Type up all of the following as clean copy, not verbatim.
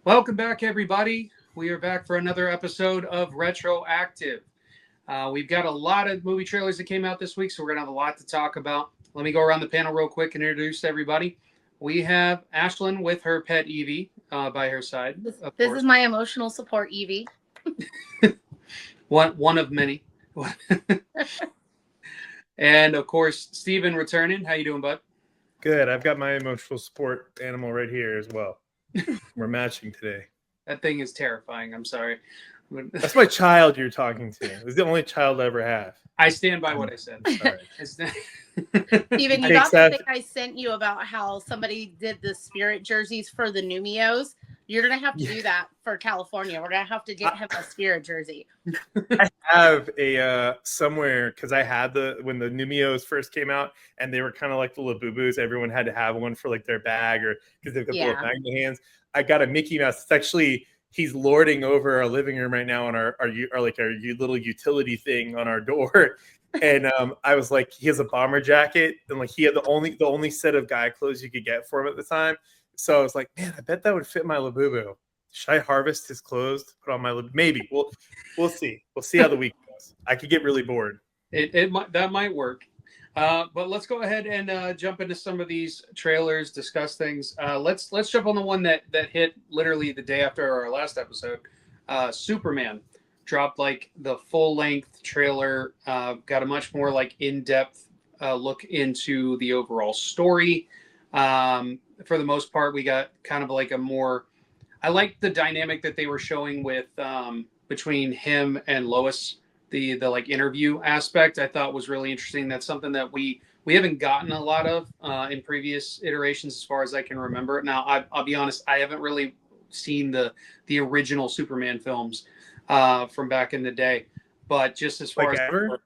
Welcome back, everybody. We are back for another episode of Retroactive. We've got a lot of movie trailers that came out this week, so we're going to have a lot to talk about. Let me go around the panel real quick and introduce everybody. We have Ashlyn with her pet Evie by her side, of This is course. my emotional support, Evie. One of many. And of course, Steven returning. How you doing, bud? Good. I've got my emotional support animal right here as well. We're matching today. That thing is terrifying. I'm sorry. That's my child you're talking to. It's the only child I ever have. I stand by what I said. Sorry. Steven, you got the thing I sent you about how somebody did the spirit jerseys for the Numios. You're going to have to do that for California. We're going to have to get him a spirit jersey. I have a somewhere because I had when the Numios first came out and they were kind of like the Labubus. Everyone had to have one for like their bag or because they've got the little bag in the hands. I got a Mickey Mouse. It's actually he's lording over our living room right now on our little utility thing on our door. And I was like, he has a bomber jacket, and like he had the only set of guy clothes you could get for him at the time. So I was like, man, I bet that would fit my Labubu. Should I harvest his clothes? Put on my maybe. We'll see. We'll see how the week goes. I could get really bored. That might work. But let's go ahead and jump into some of these trailers, discuss things. Let's jump on the one that hit literally the day after our last episode. Superman dropped like the full length trailer. Got a much more like in depth look into the overall story. For the most part, we got kind of like a more. I like the dynamic that they were showing with between him and Lois. The like interview aspect I thought was really interesting. That's something that we haven't gotten a lot of in previous iterations as far as I can remember. Now I'll be honest, I haven't really seen the original Superman films from back in the day, but just as far like as ever?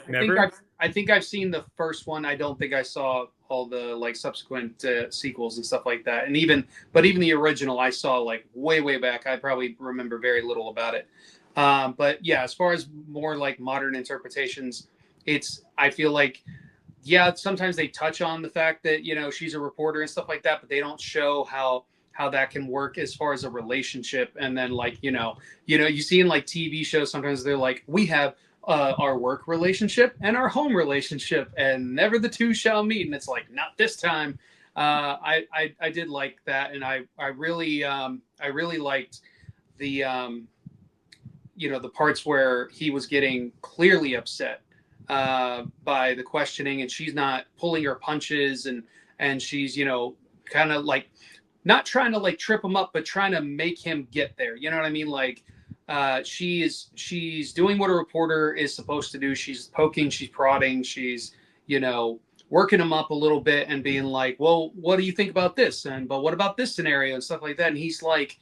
Never. I think I've seen the first one. I don't think I saw all the like subsequent sequels and stuff like that. And even the original I saw like way back. I probably remember very little about it. But yeah, as far as more like modern interpretations, I feel like, yeah, sometimes they touch on the fact that, she's a reporter and stuff like that, but they don't show how that can work as far as a relationship. And then like, you see in like TV shows, sometimes they're like, we have our work relationship and our home relationship and never the two shall meet. And it's like, not this time. I did like that. And I really liked the, the parts where he was getting clearly upset by the questioning, and she's not pulling her punches, and she's kind of like not trying to like trip him up, but trying to make him get there. You know what I mean? Like she's doing what a reporter is supposed to do. She's poking, she's prodding, she's working him up a little bit and being like, well, what do you think about this? But what about this scenario and stuff like that? And he's like,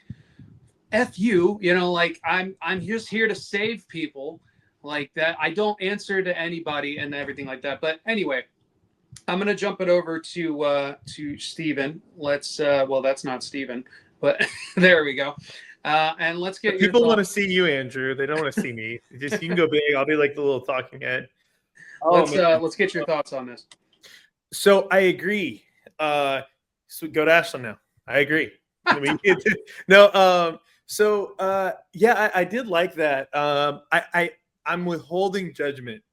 F you, like I'm just here to save people like that. I don't answer to anybody and everything like that. But anyway, I'm gonna jump it over to Steven. Let's well, that's not Steven, but there we go. And let's get people want to see you, Andrew. They don't want to see me. Just you can go big. I'll be like the little talking head. Let's get your thoughts on this. So I agree. So go to Ashlyn now. I agree. I did like that. I'm withholding judgment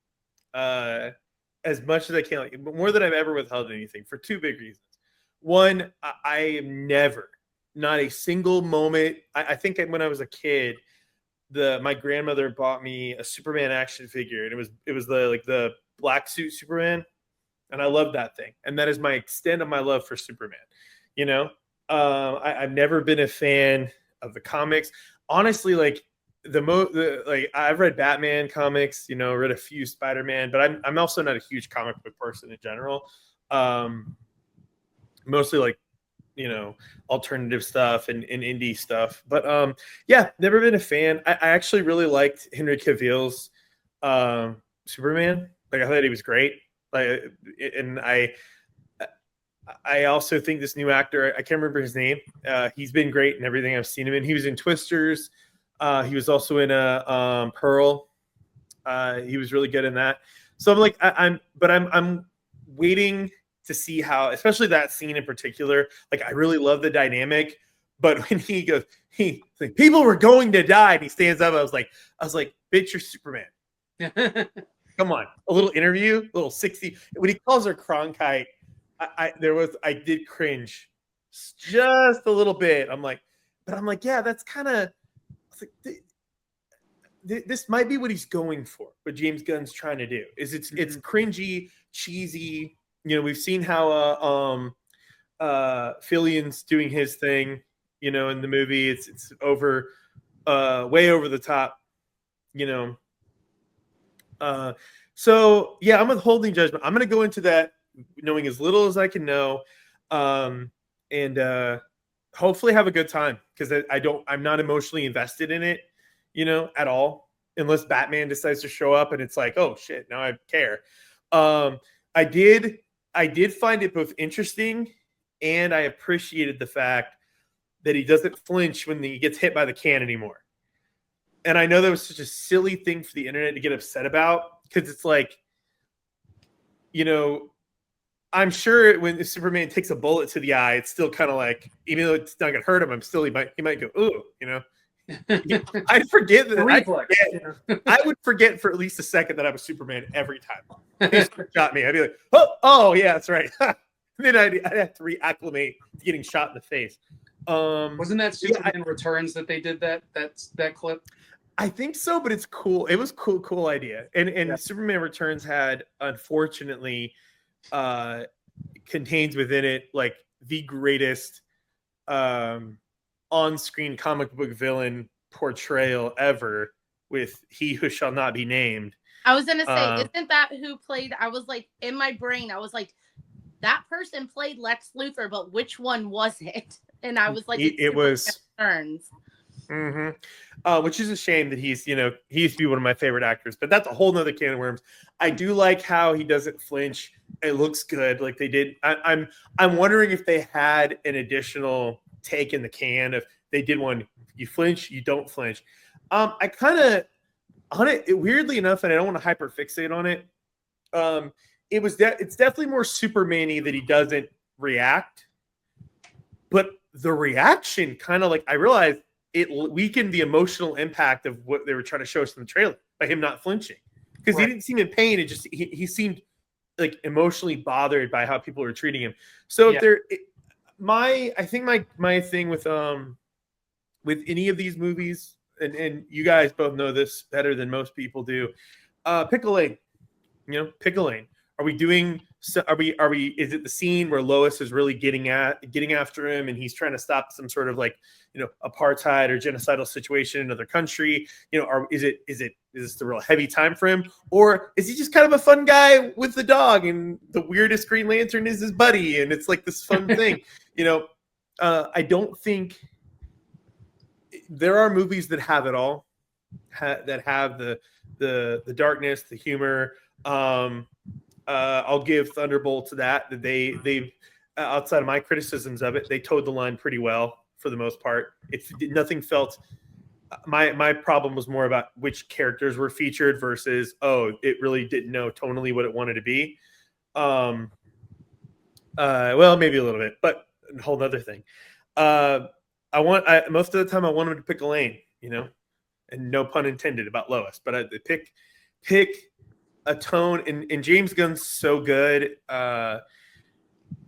as much as I can, like, more than I've ever withheld anything for two big reasons. One, I am never, not a single moment. I think when I was a kid, my grandmother bought me a Superman action figure, and it was the black suit Superman, and I love that thing, and that is my extent of my love for Superman. I've never been a fan of the comics, honestly. Like I've read Batman comics, read a few Spider-Man, but I'm also not a huge comic book person in general. Mostly like alternative stuff and indie stuff, but never been a fan. I actually really liked Henry Cavill's Superman. Like I thought he was great. And I also think this new actor, I can't remember his name. He's been great in everything I've seen him in. He was in Twisters. He was also in Pearl. He was really good in that. So I'm like, I'm waiting to see how, especially that scene in particular. Like I really love the dynamic, But when he goes, he's like, people were going to die, and he stands up. I was like, bitch, you're Superman. Come on, a little interview, a little 60. When he calls her Cronkite, I did cringe just a little bit. I'm like, yeah, that's kind of like this might be what he's going for. What James Gunn's trying to do is it's cringy, cheesy. We've seen how Fillion's doing his thing. In the movie, it's over, way over the top. So yeah, I'm withholding judgment. I'm going to go into that knowing as little as I can know, and hopefully have a good time, because I'm not emotionally invested in it, at all, unless Batman decides to show up and it's like, oh shit, now I care. I did find it both interesting, and I appreciated the fact that he doesn't flinch when he gets hit by the can anymore. And I know that was such a silly thing for the internet to get upset about, because it's like, I'm sure when Superman takes a bullet to the eye, it's still kind of like, even though it's not going to hurt him, he might go, ooh, I forget that. I would forget for at least a second that I was Superman every time he shot me. I'd be like, oh yeah, that's right. Then I'd have to reacclimate to getting shot in the face. Wasn't that Superman Returns that they did that clip? I think so, but it's cool. It was cool idea. And Superman Returns had, unfortunately, contains within it like the greatest on-screen comic book villain portrayal ever, with He Who Shall Not Be Named. I was gonna say, isn't that who played? I was like, in my brain, I was like, that person played Lex Luthor, but which one was it? And I was like, it was Returns. Which is a shame that he used to be one of my favorite actors, but that's a whole nother can of worms. I do like how he doesn't flinch. It looks good, like they did. I'm wondering if they had an additional take in the can. If they did one, you flinch, you don't flinch. I kind of on it, weirdly enough, and I don't want to hyper fixate on it. It's definitely more Superman-y that he doesn't react, but the reaction kind of, like, I realized it weakened the emotional impact of what they were trying to show us in the trailer by him not flinching, because he didn't seem in pain. It just he seemed like emotionally bothered by how people were treating him. So I think my thing with any of these movies, and you guys both know this better than most people do, pick a lane. Pick a lane. Are we is it the scene where Lois is really getting after him, and he's trying to stop some sort of like, apartheid or genocidal situation in another country? Is this the real heavy time for him, or is he just kind of a fun guy with the dog, and the weirdest Green Lantern is his buddy, and it's like this fun thing? I don't think there are movies that have it all, that have the darkness, the humor. I'll give Thunderbolt to that they outside of my criticisms of it, they towed the line pretty well for the most part. Nothing felt. My problem was more about which characters were featured versus, it really didn't know tonally what it wanted to be. Well, maybe a little bit, but a whole other thing. Most of the time I want him to pick a lane, and no pun intended about Lois, but I pick a tone, and James Gunn's so good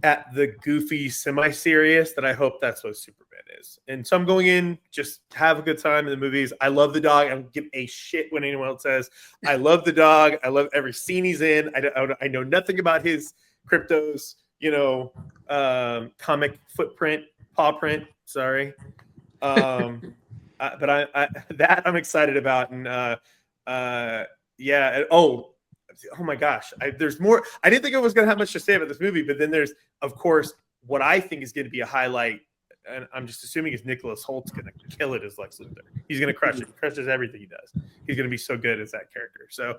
at the goofy semi-serious that I hope that's what Superman is. And so I'm going in, just have a good time in the movies. I love the dog. I don't give a shit when anyone else says. I love the dog. I love every scene he's in. I know nothing about his Kryptos, comic paw print. Sorry. But I'm excited about. And oh my gosh, there's more. I didn't think I was going to have much to say about this movie, but then there's, of course, what I think is going to be a highlight, and I'm just assuming is Nicholas Holt's going to kill it as Lex Luthor. He's going to crush it. He crushes everything he does. He's going to be so good as that character. So,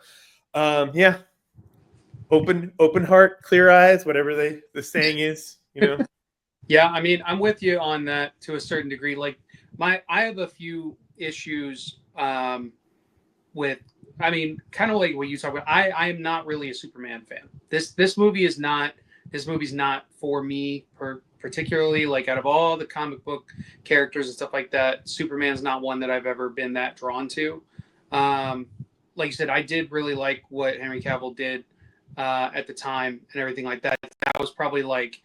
open heart, clear eyes, whatever the saying is, Yeah, I mean, I'm with you on that to a certain degree. Like, I have a few issues with. I mean, kind of like what you talk about. I am not really a Superman fan. This movie is not. This movie's not for me particularly like out of all the comic book characters and stuff like that, Superman's not one that I've ever been that drawn to. Like you said, I did really like what Henry Cavill did at the time and everything like that. That was probably like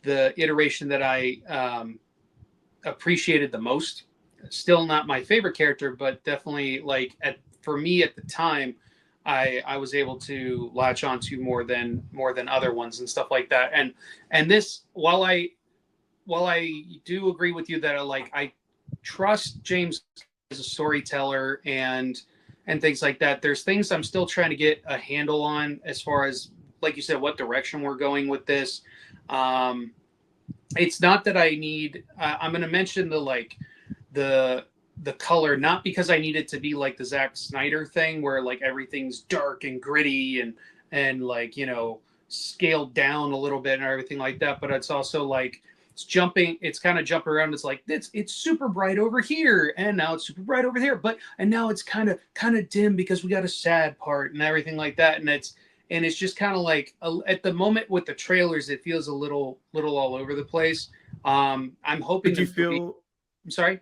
the iteration that I appreciated the most. Still not my favorite character, but definitely like for me at the time, I was able to latch on to more than other ones and stuff like that. And this, while I do agree with you that I trust James as a storyteller and things like that, there's things I'm still trying to get a handle on as far as, like you said, what direction we're going with this. It's not that I need. I'm going to mention the color, not because I need it to be like the Zack Snyder thing where like everything's dark and gritty and like, you know, scaled down a little bit and everything like that, but it's also like it's kind of jumping around. It's like it's super bright over here and now it's super bright over there, and now it's kind of dim because we got a sad part and everything like that, and it's just kind of like at the moment with the trailers it feels a little all over the place. I'm hoping. I'm sorry.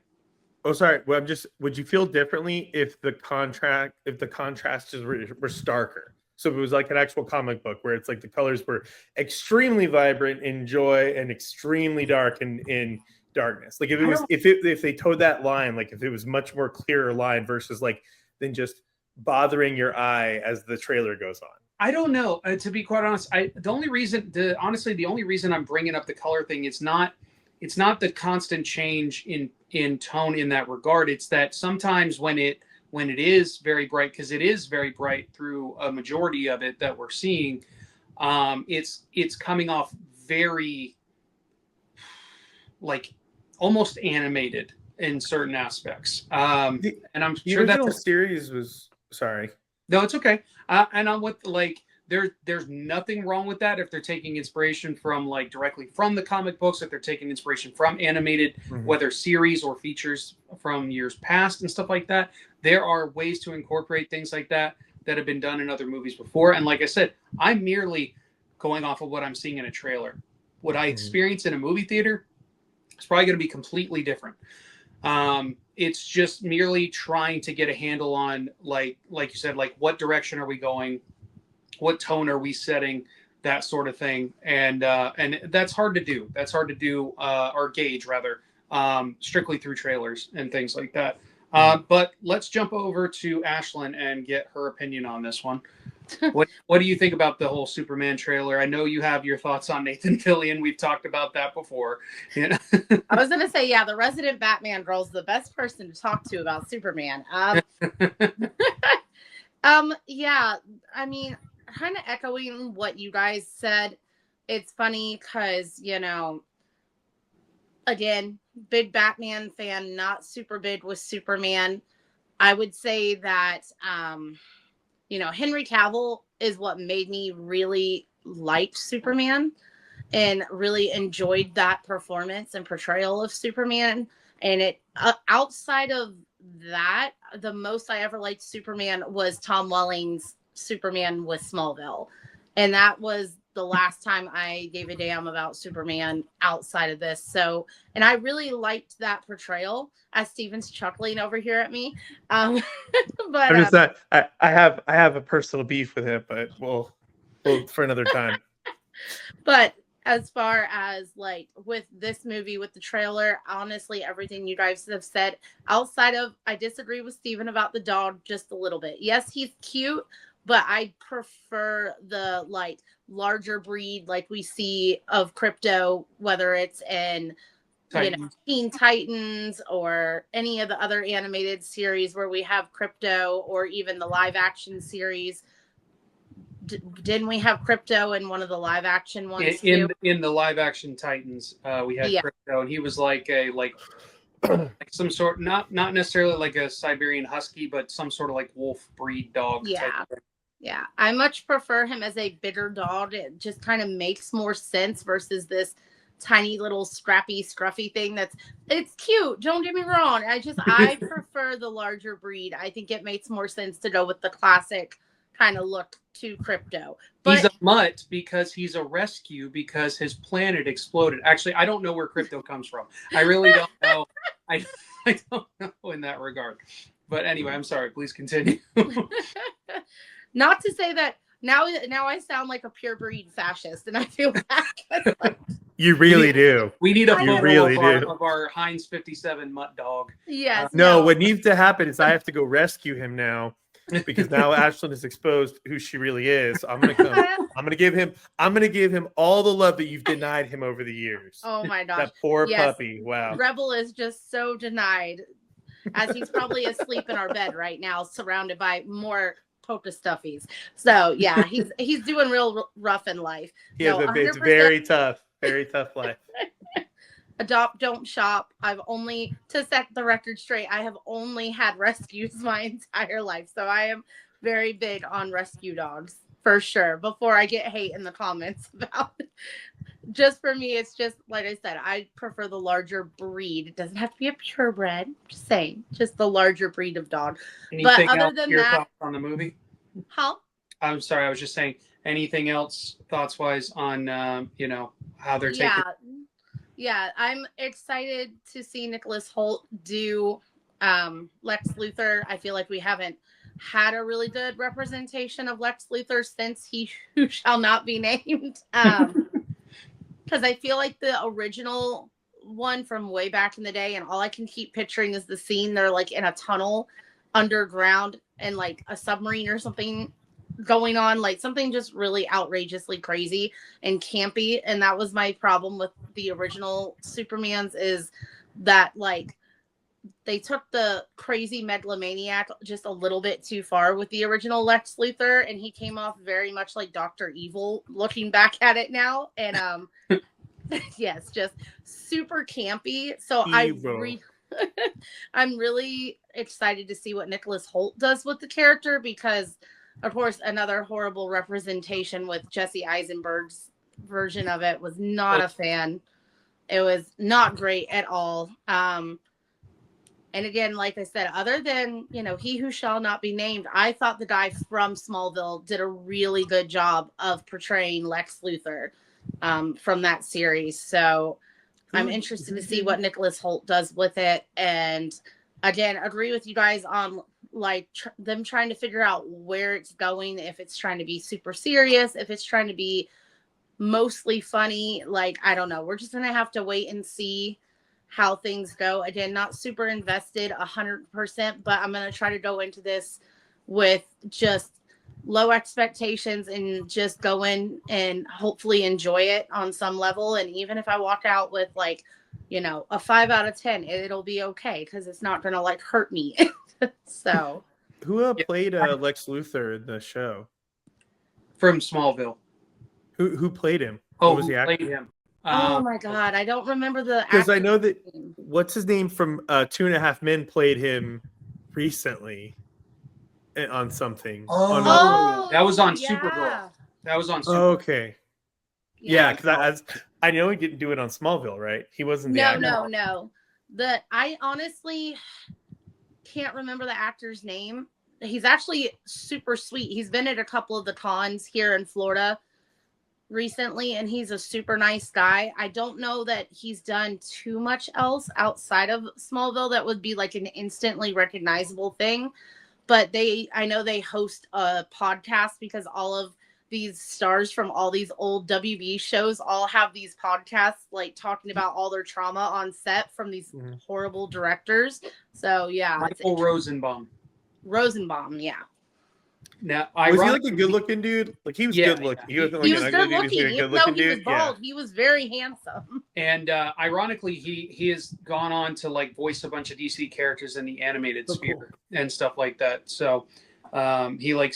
Oh, sorry. Well, would you feel differently if the contrasts were starker? So if it was like an actual comic book where it's like the colors were extremely vibrant in joy and extremely dark in darkness. Like if they towed that line, like if it was much more clearer line versus like than just bothering your eye as the trailer goes on. I don't know. To be quite honest, the only reason I'm bringing up the color thing, it's not the constant change in tone in that regard. It's that sometimes when it is very bright, because it is very bright through a majority of it that we're seeing, it's coming off very like almost animated in certain aspects. And I'm sure that the series was sorry. No, it's okay. And I'm with like there's nothing wrong with that if they're taking inspiration from like directly from the comic books, if they're taking inspiration from animated, whether series or features from years past and stuff like that. There are ways to incorporate things like that have been done in other movies before. And like I said, I'm merely going off of what I'm seeing in a trailer. What I experience in a movie theater is probably going to be completely different. It's just merely trying to get a handle on like you said, like what direction are we going? What tone are we setting? That sort of thing. And that's hard to do. That's hard to do, or gauge rather, strictly through trailers and things like that. But let's jump over to Ashlyn and get her opinion on this one. What do you think about the whole Superman trailer? I know you have your thoughts on Nathan Fillion. We've talked about that before. Yeah. I was going to say, yeah, the resident Batman girl's the best person to talk to about Superman. Yeah, I mean, kind of echoing what you guys said. It's funny because, you know, again, big Batman fan, not super big with Superman. I would say that, you know, Henry Cavill is what made me really like Superman and really enjoyed that performance and portrayal of Superman. And it outside of that, the most I ever liked Superman was Tom Welling's Superman with Smallville. And that was the last time I gave a damn about Superman outside of this. So, and I really liked that portrayal, as Steven's chuckling over here at me. But I'm just not, I have a personal beef with him, but we'll for another time. But as far as like with this movie, with the trailer, honestly, everything you guys have said, outside of, I disagree with Steven about the dog just a little bit. Yes, he's cute, but I prefer the like larger breed like we see of Crypto, whether it's in Titans. You know, Teen Titans or any of the other animated series where we have Crypto, or even the live action series. Didn't we have Crypto in one of the live action ones in the live action Titans? We had Crypto, and he was like some sort, not necessarily like a Siberian Husky, but some sort of like wolf breed dog. Yeah, I much prefer him as a bigger dog. It just kind of makes more sense versus this tiny little scrappy, scruffy thing it's cute. Don't get me wrong. I prefer the larger breed. I think it makes more sense to go with the classic kind of look to Crypto. But he's a mutt because he's a rescue because his planet exploded. Actually, I don't know where Crypto comes from. I really don't know. I don't know in that regard. But anyway, I'm sorry. Please continue. not to say that now I sound like a pure breed fascist, and I feel bad. You really do. We need a photo really of our Heinz 57 mutt dog. Yes. No, what needs to happen is I have to go rescue him now because now Ashlyn has exposed who she really is. I'm gonna give him all the love that you've denied him over the years. Oh my gosh. That poor puppy. Wow. Rebel is just so denied, as he's probably asleep in our bed right now, surrounded by more polka stuffies. So yeah, he's doing real rough in life. It's very tough life. Adopt, don't shop. To set the record straight, I have only had rescues my entire life. So I am very big on rescue dogs for sure. Before I get hate in the comments about it. Just for me, it's just like I said, I prefer the larger breed. It doesn't have to be a purebred. Just saying, just the larger breed of dog. Anything but other else than your that, thoughts on the movie? How? I'm sorry, I was just saying. Anything else thoughts wise on how they're taking? Yeah, I'm excited to see Nicholas Hoult do Lex Luthor. I feel like we haven't had a really good representation of Lex Luthor since He Who Shall Not Be Named. Because I feel like the original one from way back in the day, and all I can keep picturing is the scene they're like in a tunnel underground and like a submarine or something going on, like something just really outrageously crazy and campy. And that was my problem with the original Supermans, is that like they took the crazy megalomaniac just a little bit too far with the original Lex Luthor, and he came off very much like Dr. Evil looking back at it now. And yes, just super campy. So I'm really excited to see what Nicholas Hoult does with the character, because of course another horrible representation with Jesse Eisenberg's version of it. Was not a fan. It was not great at all. And again, like I said, other than, He Who Shall Not Be Named, I thought the guy from Smallville did a really good job of portraying Lex Luthor from that series. So I'm interested to see what Nicholas Hoult does with it. And again, agree with you guys on like them trying to figure out where it's going, if it's trying to be super serious, if it's trying to be mostly funny. Like, I don't know. We're just going to have to wait and see how things go. Again, not super invested 100%, but I'm going to try to go into this with just low expectations and just go in and hopefully enjoy it on some level. And even if I walk out with like, a 5 out of 10, it'll be okay, because it's not going to like hurt me. So who played Lex Luthor in the show from Smallville? Who played him? Who was the actor? Played him? Oh my God, I don't remember the. Because I know that what's his name from 2.5 Men played him recently on something. That was on Supergirl. That was on Supergirl. Okay. Yeah, because I know he didn't do it on Smallville, right? He wasn't the actor. No. I honestly can't remember the actor's name. He's actually super sweet. He's been at a couple of the cons here in Florida recently, and he's a super nice guy. I don't know that he's done too much else outside of Smallville that would be like an instantly recognizable thing. But I know they host a podcast, because all of these stars from all these old WB shows all have these podcasts like talking about all their trauma on set from these horrible directors. So yeah, Michael Rosenbaum, yeah. Now, was he like a good-looking dude? Like he was good looking. He was good-looking. Even though he was bald, he was very handsome. And ironically, he has gone on to like voice a bunch of DC characters in the animated sphere and stuff like that. So he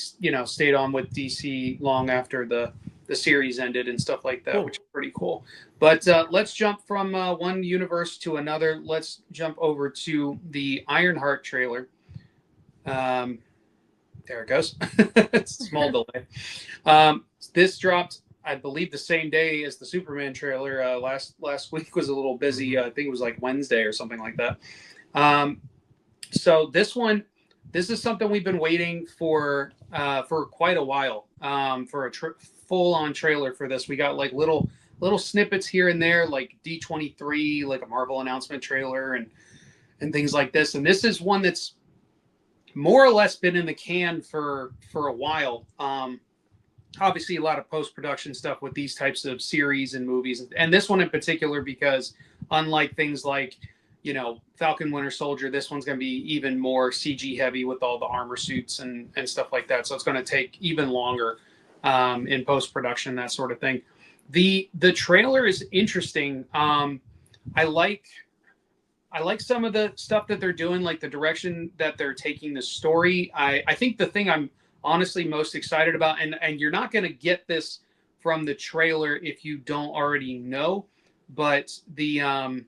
stayed on with DC long after the series ended and stuff like that, which is pretty cool. But let's jump from one universe to another. Let's jump over to the Ironheart trailer. There it goes. It's a small delay. This dropped, I believe, the same day as the Superman trailer. Last week was a little busy. I think it was like Wednesday or something like that. So this one, this is something we've been waiting for quite a while, for a full-on trailer for this. We got like little snippets here and there, like D23, like a Marvel announcement trailer and things like this. And this is one that's more or less been in the can for a while. Obviously a lot of post-production stuff with these types of series and movies, and this one in particular, because unlike things like, you know, Falcon Winter Soldier, this one's going to be even more CG heavy with all the armor suits and stuff like that. So it's going to take even longer in post-production, that sort of thing. The trailer is interesting. I like some of the stuff that they're doing, like the direction that they're taking the story. I think the thing I'm honestly most excited about, and you're not going to get this from the trailer if you don't already know, but the I'm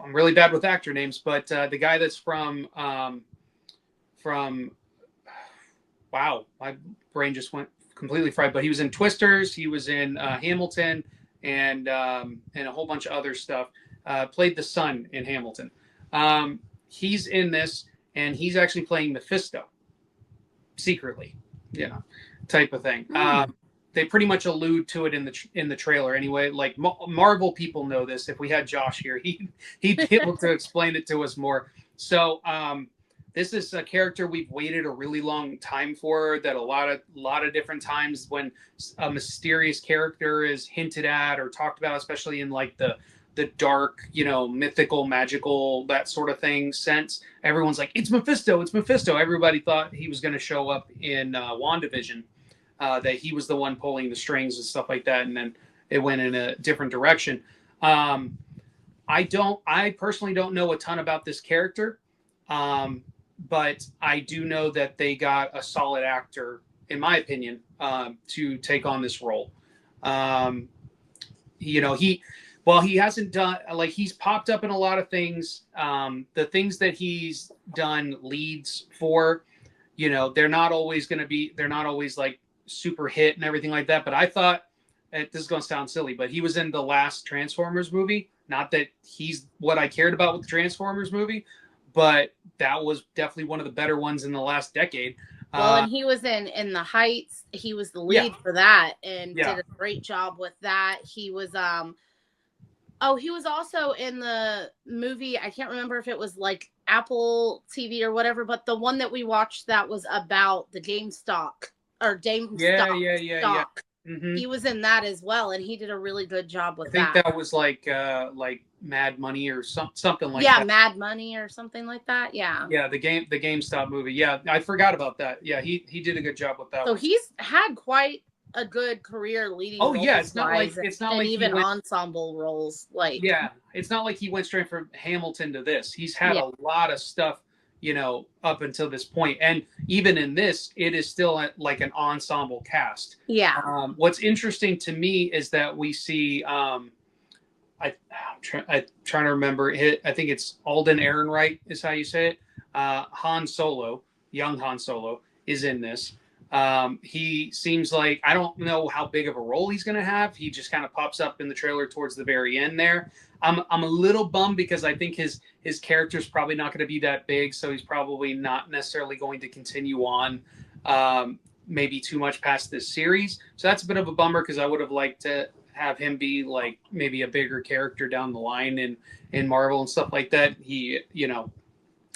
really bad with actor names, but the guy that's from wow, my brain just went completely fried, but he was in Twisters, he was in Hamilton, and a whole bunch of other stuff. Played the son in Hamilton. He's in this, and he's actually playing Mephisto secretly, you know, type of thing. They pretty much allude to it in the trailer anyway. Like Marvel people know this. If we had Josh here, he'd be able to explain it to us more. So this is a character we've waited a really long time for. That a lot of different times when a mysterious character is hinted at or talked about, especially in like the dark, you know, mythical, magical, that sort of thing sense, everyone's like, it's Mephisto, it's Mephisto. Everybody thought he was going to show up in WandaVision, that he was the one pulling the strings and stuff like that, and then it went in a different direction. I personally don't know a ton about this character, but I do know that they got a solid actor, in my opinion, to take on this role. You know, while he hasn't done, like, he's popped up in a lot of things, the things that he's done leads for, you know, they're not always like super hit and everything like that. But I thought, this is going to sound silly, but he was in the last Transformers movie. Not that he's what I cared about with the Transformers movie, but that was definitely one of the better ones in the last decade. Well, and he was in The Heights. He was the lead for that, and did a great job with that. He was he was also in the movie. I can't remember if it was like Apple TV or whatever, but the one that we watched that was about the GameStop or GameStop. Yeah. Mm-hmm. He was in that as well, and he did a really good job with that. I think that was like Mad Money or something like that. Yeah, Mad Money or something like that. Yeah. Yeah, the GameStop movie. Yeah, I forgot about that. Yeah, he did a good job with that. So he's had quite a good career leading. Oh yeah, it's not like even ensemble roles. Like, yeah, it's not like he went straight from Hamilton to this. He's had a lot of stuff, you know, up until this point, and even in this, it is still like an ensemble cast. Yeah. What's interesting to me is that we see, I'm trying to remember. I think it's Alden Ehrenreich is how you say it. Han Solo, young Han Solo, is in this. He seems like, I don't know how big of a role he's going to have. He just kind of pops up in the trailer towards the very end there. I'm a little bummed because I think his character is probably not going to be that big, so he's probably not necessarily going to continue on maybe too much past this series. So that's a bit of a bummer because I would have liked to have him be like maybe a bigger character down the line in Marvel and stuff like that. He, you know,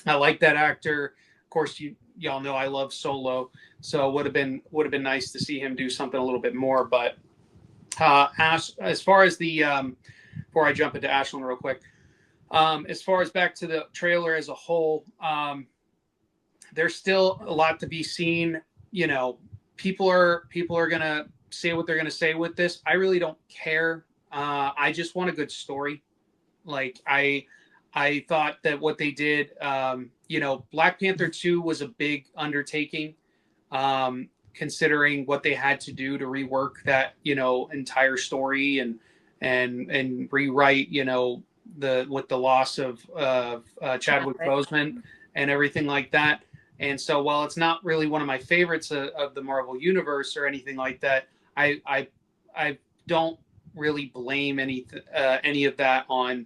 I like that actor. Of course, y'all know I love Solo, so it would have been nice to see him do something a little bit more. But as far as the before I jump into Ashland real quick, as far as back to the trailer as a whole, there's still a lot to be seen. You know, people are gonna say what they're gonna say with this. I really don't care. I just want a good story. Like I thought that what they did, you know, Black Panther 2 was a big undertaking, considering what they had to do to rework that, you know, entire story and rewrite, you know, with the loss of Chadwick Boseman and everything like that. And so while it's not really one of my favorites of the Marvel universe or anything like that, I don't really blame any of that on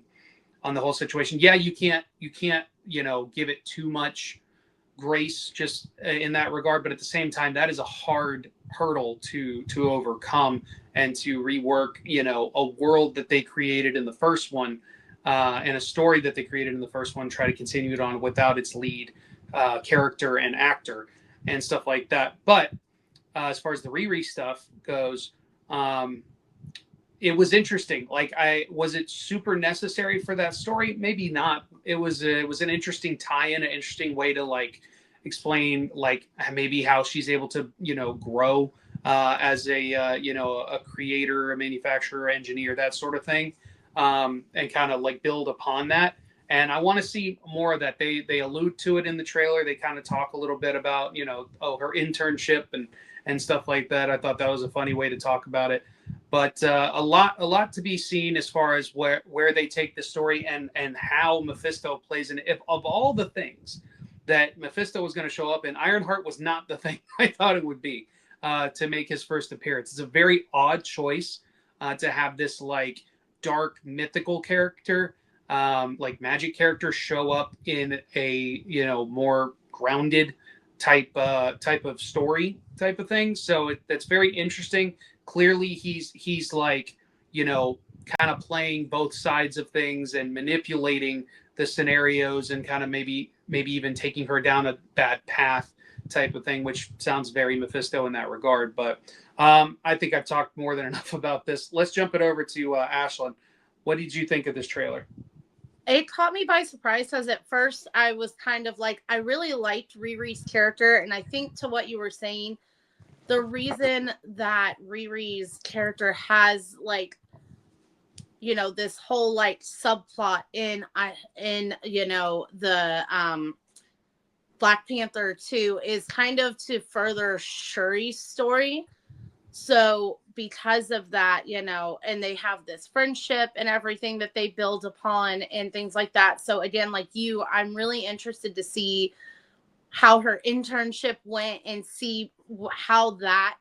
the whole situation. Yeah, you can't give it too much grace just in that regard. But at the same time, that is a hard hurdle to overcome and to rework, a world that they created in the first one and a story that they created in the first one, try to continue it on without its lead character and actor and stuff like that. But as far as the Riri stuff goes, it was interesting. Like, was it super necessary for that story? Maybe not. It was an interesting tie-in, an interesting way to like explain like maybe how she's able to grow as a creator, a manufacturer, engineer, that sort of thing, and kind of like build upon that. And I want to see more of that. They allude to it in the trailer. They kind of talk a little bit about her internship and stuff like that. I thought that was a funny way to talk about it. But a lot to be seen as far as where they take the story and how Mephisto plays in it. If of all the things that Mephisto was going to show up in, Ironheart was not the thing I thought it would be to make his first appearance. It's a very odd choice to have this like dark mythical character, like magic character, show up in a more grounded type of story type of thing. So that's very interesting. Clearly he's like kind of playing both sides of things and manipulating the scenarios and kind of maybe even taking her down a bad path type of thing, which sounds very Mephisto in that regard. But I think I've talked more than enough about this. Let's jump it over to Ashlyn. What did you think of this trailer? It caught me by surprise because at first I was kind of like, I really liked Riri's character. And I think to what you were saying, the reason that Riri's character has like, this whole like subplot in the Black Panther 2 is kind of to further Shuri's story. So because of that, and they have this friendship and everything that they build upon and things like that. So again, like I'm really interested to see how her internship went and see how that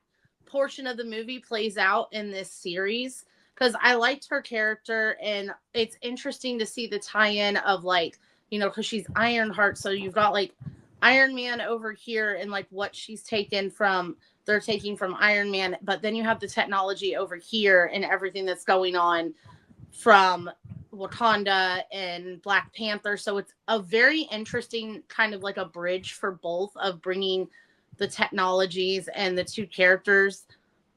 portion of the movie plays out in this series. Because I liked her character, and it's interesting to see the tie-in of like, because she's Ironheart. So you've got like Iron Man over here and like what she's they're taking from Iron Man, but then you have the technology over here and everything that's going on from Wakanda and Black Panther. So it's a very interesting kind of like a bridge for both of bringing the technologies and the two characters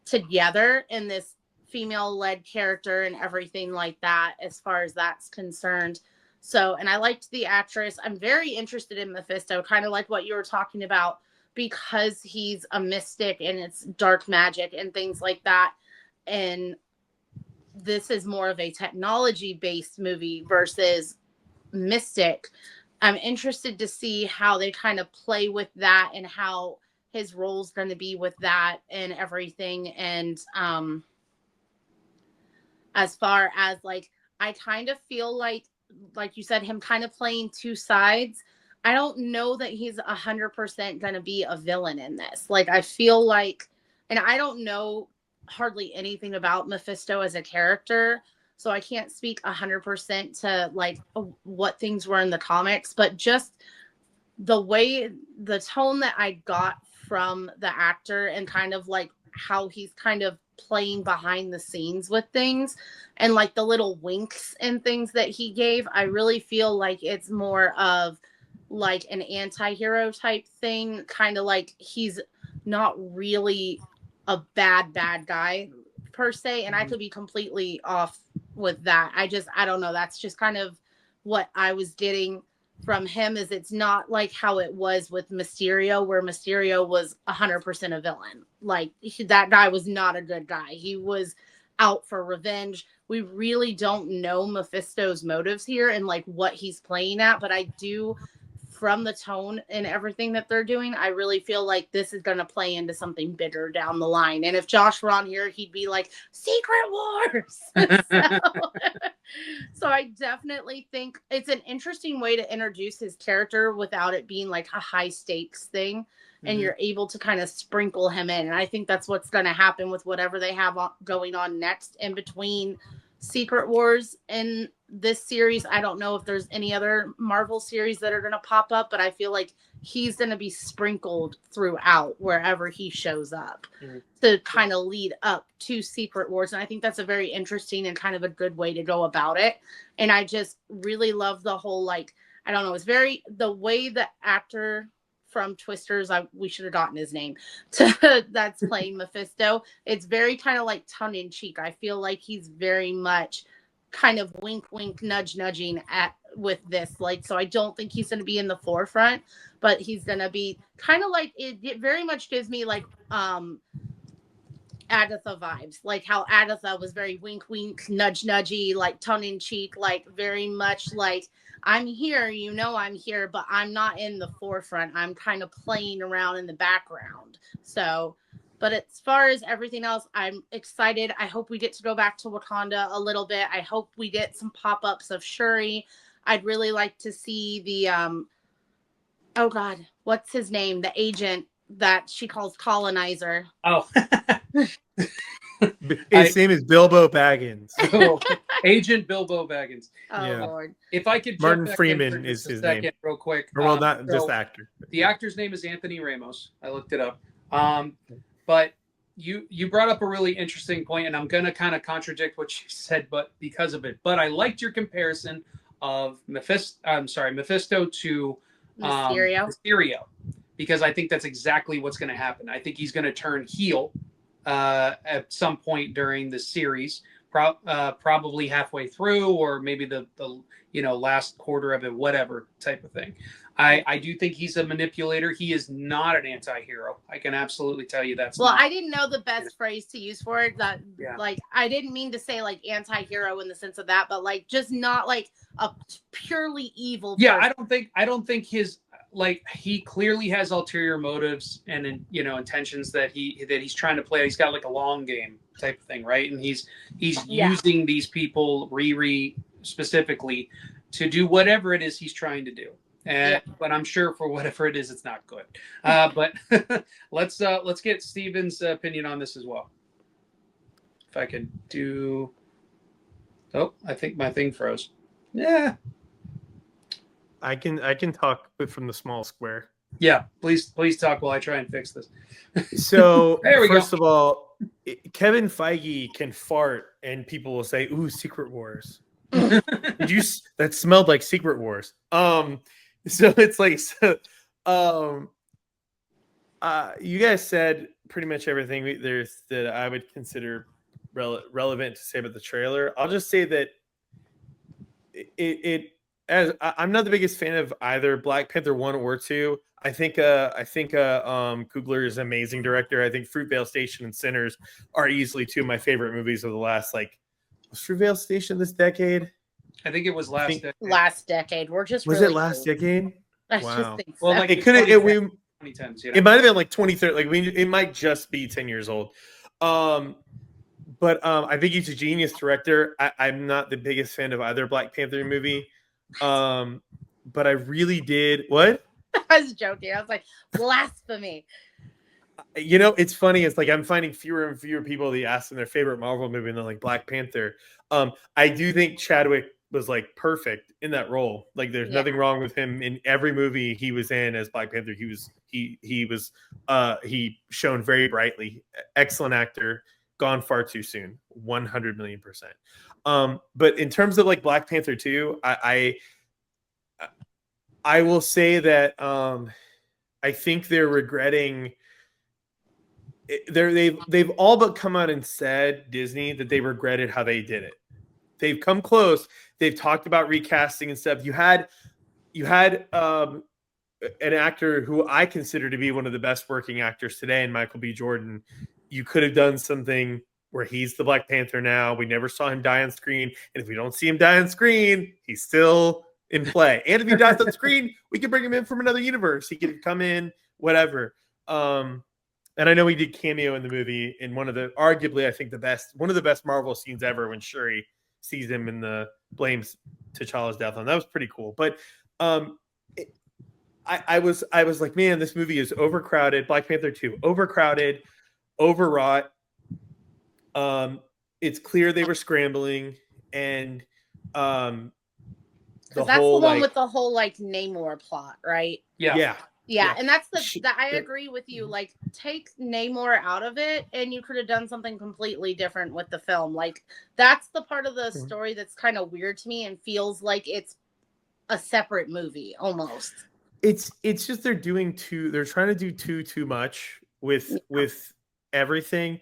together in this female-led character and everything like that as far as that's concerned. So, and I liked the actress. I'm very interested in Mephisto, kind of like what you were talking about, because he's a mystic and it's dark magic and things like that. And this is more of a technology-based movie versus mystic. I'm interested to see how they kind of play with that and how his role's going to be with that and everything. And as far as like, I kind of feel like you said, him kind of playing two sides. I don't know that he's 100% going to be a villain in this. Like, I feel like, and I don't know hardly anything about Mephisto as a character, so I can't speak 100% to like what things were in the comics, but just the tone that I got from the actor and kind of like how he's kind of playing behind the scenes with things and like the little winks and things that he gave, I really feel like it's more of like an anti-hero type thing, kind of like he's not really a bad guy per se, and I could be completely off with that. I don't know, that's just kind of what I was getting from him, is it's not like how it was with Mysterio, where Mysterio was 100% a villain. Like, that guy was not a good guy. He was out for revenge. We really don't know Mephisto's motives here and like what he's playing at, but I do, from the tone and everything that they're doing, I really feel like this is going to play into something bigger down the line. And if Josh were on here, he'd be like, Secret Wars. So I definitely think it's an interesting way to introduce his character without it being like a high stakes thing. And you're able to kind of sprinkle him in. And I think that's what's going to happen with whatever they have going on next in between Secret Wars in this series. I don't know if there's any other Marvel series that are going to pop up, but I feel like he's going to be sprinkled throughout wherever he shows up to kind of lead up to Secret Wars. And I think that's a very interesting and kind of a good way to go about it. And I just really love the whole, like, I don't know, it's very, the way the actor from Twisters, we should have gotten his name, that's playing Mephisto. It's very kind of like tongue in cheek. I feel like he's very much kind of wink, wink, nudge, nudging at with this. Like, so I don't think he's going to be in the forefront, but he's going to be kind of like, it very much gives me like, Agatha vibes, like how Agatha was very wink, wink, nudge, nudgy, like tongue in cheek, like very much like, I'm here, you know, I'm here, but I'm not in the forefront. I'm kind of playing around in the background. So, but as far as everything else, I'm excited. I hope we get to go back to Wakanda a little bit. I hope we get some pop-ups of Shuri. I'd really like to see the, oh God, what's his name? The agent that she calls Colonizer. Oh. His name is Bilbo Baggins. Oh, Agent Bilbo Baggins. Oh yeah. Lord! If I could, Martin Freeman is his name, real quick. Or, well, not just actor. The actor's name is Anthony Ramos. I looked it up. But you brought up a really interesting point, and I'm gonna kind of contradict what you said, but because of it. But I liked your comparison of Mephisto to Mysterio, because I think that's exactly what's going to happen. I think he's going to turn heel at some point during the series, probably halfway through, or maybe the last quarter of it, whatever type of thing. I do think he's a manipulator. He is not an anti-hero. I can absolutely tell you that. Well, I didn't know the best phrase to use for it. Like, I didn't mean to say like anti-hero in the sense of that, but like just not like a purely evil person. I don't think his, like, he clearly has ulterior motives and intentions that he's trying to play. He's got like a long game type of thing, right? And he's using these people, Riri specifically, to do whatever it is he's trying to do. But I'm sure for whatever it is, it's not good. But let's get Steven's opinion on this as well. If I could do. Oh, I think my thing froze. Yeah. I can talk from the small square. Yeah, please talk while I try and fix this. So first of all, Kevin Feige can fart and people will say, "Ooh, Secret Wars." That smelled like Secret Wars. So it's like, you guys said pretty much everything that I would consider relevant to say about the trailer. I'll just say that as I'm not the biggest fan of either Black Panther 1 or 2. I think Coogler is an amazing director. I think Fruitvale Station and Sinners are easily two of my favorite movies of the last, like, was Fruitvale Station this decade? I think it was last decade. We're just was really it last decade? I just think so. Well, like it could have 2010s. It might have been like 2030. Like it might just be 10 years old. But I think he's a genius director. I'm not the biggest fan of either Black Panther movie. But I really did. What? I was joking. I was like, blasphemy. It's funny. It's like I'm finding fewer and fewer people that ask them their favorite Marvel movie, and they're like Black Panther. I do think Chadwick was like perfect in that role. Like there's nothing wrong with him in every movie he was in as Black Panther. He shone very brightly. Excellent actor. Gone far too soon. 100 million %. But in terms of like Black Panther 2, I will say that I think they're regretting. They've all but come out and said, Disney, that they regretted how they did it. They've come close. They've talked about recasting and stuff. You had an actor who I consider to be one of the best working actors today, in Michael B. Jordan. You could have done something where he's the Black Panther now. We never saw him die on screen, and if we don't see him die on screen, he's still in play. And if he dies on screen, we can bring him in from another universe. He could come in, whatever. And I know he did cameo in the movie in one of the, arguably, I think one of the best Marvel scenes ever, when Shuri sees him in the blames T'Challa's death on. That was pretty cool. But I was like, man, this movie is overcrowded. Black Panther 2, overcrowded, overwrought. It's clear they were scrambling. and because that's the one with the whole like Namor plot, right? Yeah, and that's I agree with you. Like, take Namor out of it, and you could have done something completely different with the film. Like, that's the part of the story that's kind of weird to me and feels like it's a separate movie almost. It's just they're trying to do too much with everything,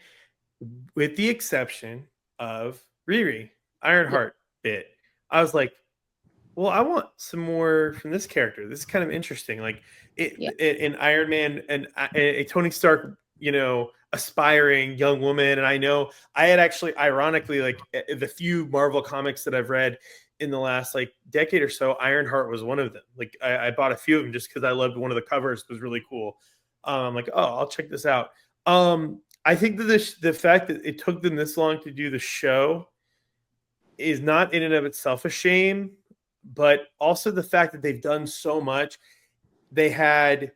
with the exception of Riri Ironheart bit. I was like, well, I want some more from this character. This is kind of interesting. Like in Iron Man and a Tony Stark, aspiring young woman. And I know I had actually, ironically, like the few Marvel comics that I've read in the last like decade or so, Ironheart was one of them. Like I bought a few of them just because I loved one of the covers. It was really cool. I'm like, oh, I'll check this out. I think that the fact that it took them this long to do the show is not in and of itself a shame, but also the fact that they've done so much. They had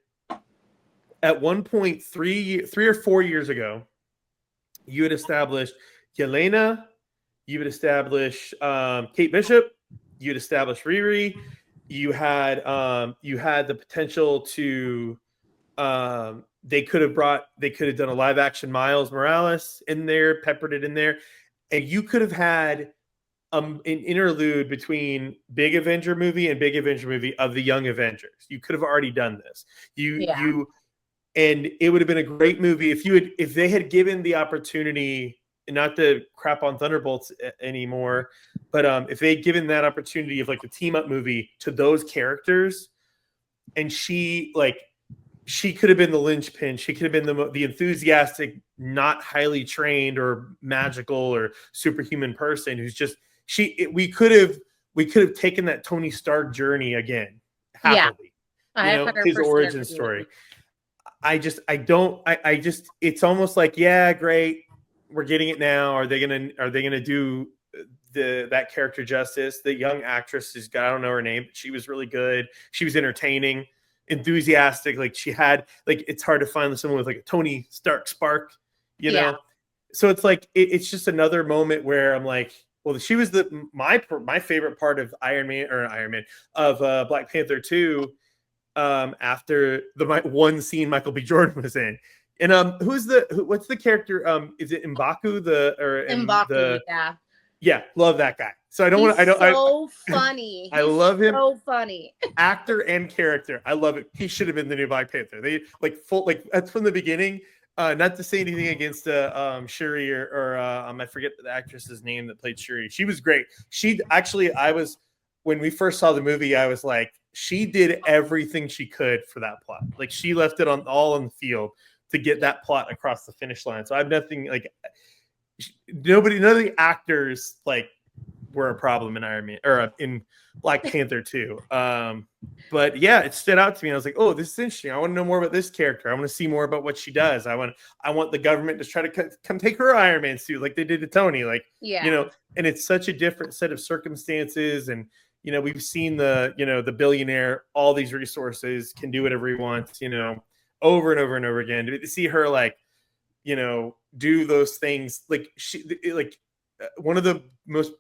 at one point 3 or 4 years ago, you had established Yelena, you would establish Kate Bishop, you would establish Riri, you had the potential to they could have done a live action Miles Morales in there, peppered it in there, and you could have had an interlude between big Avenger movie and big Avenger movie of the Young Avengers. You could have already done this. And it would have been a great movie if they had given the opportunity, not to crap on Thunderbolts anymore, but if they had given that opportunity of like the team up movie to those characters, and she could have been the linchpin. She could have been the enthusiastic, not highly trained or magical or superhuman person who's just we could have taken that Tony Stark journey again happily. His origin story. It's almost like, yeah, great, we're getting it now. Are they gonna do that character justice? The young actress I don't know her name, but she was really good. She was entertaining, enthusiastic. Like she had it's hard to find someone with like a Tony Stark spark, know. So it's like it's just another moment where I'm like, well, she was my favorite part of Iron Man of Black Panther 2. After the one scene Michael B. Jordan was in, and what's the character? Is it M'Baku? M'Baku, yeah, love that guy. So funny. I love him. So funny. Actor and character. I love it. He should have been the new Black Panther. They that's from the beginning. Not to say anything against Shuri or I forget the actress's name that played Shuri. She was great. When we first saw the movie, I was like, she did everything she could for that plot. Like she left it all on the field to get that plot across the finish line. So I have nothing none of the actors were a problem in Iron Man or in Black Panther 2. But yeah, it stood out to me. I was like, oh, this is interesting. I want to know more about this character. I want to see more about what she does. I want the government to try to come take her Iron Man suit like they did to Tony. And it's such a different set of circumstances. And, we've seen the billionaire, all these resources, can do whatever he wants, over and over and over again. To see her do those things, one of the most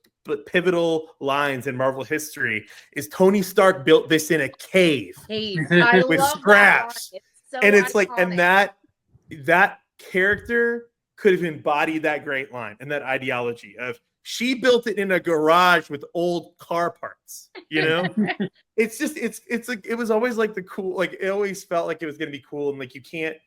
pivotal lines in Marvel history is Tony Stark built this in a cave with scraps. So and it's iconic. And that character could have embodied that great line and that ideology of she built it in a garage with old car parts, it's just, it's like, it was always like the cool, it always felt like it was going to be cool. And you can't,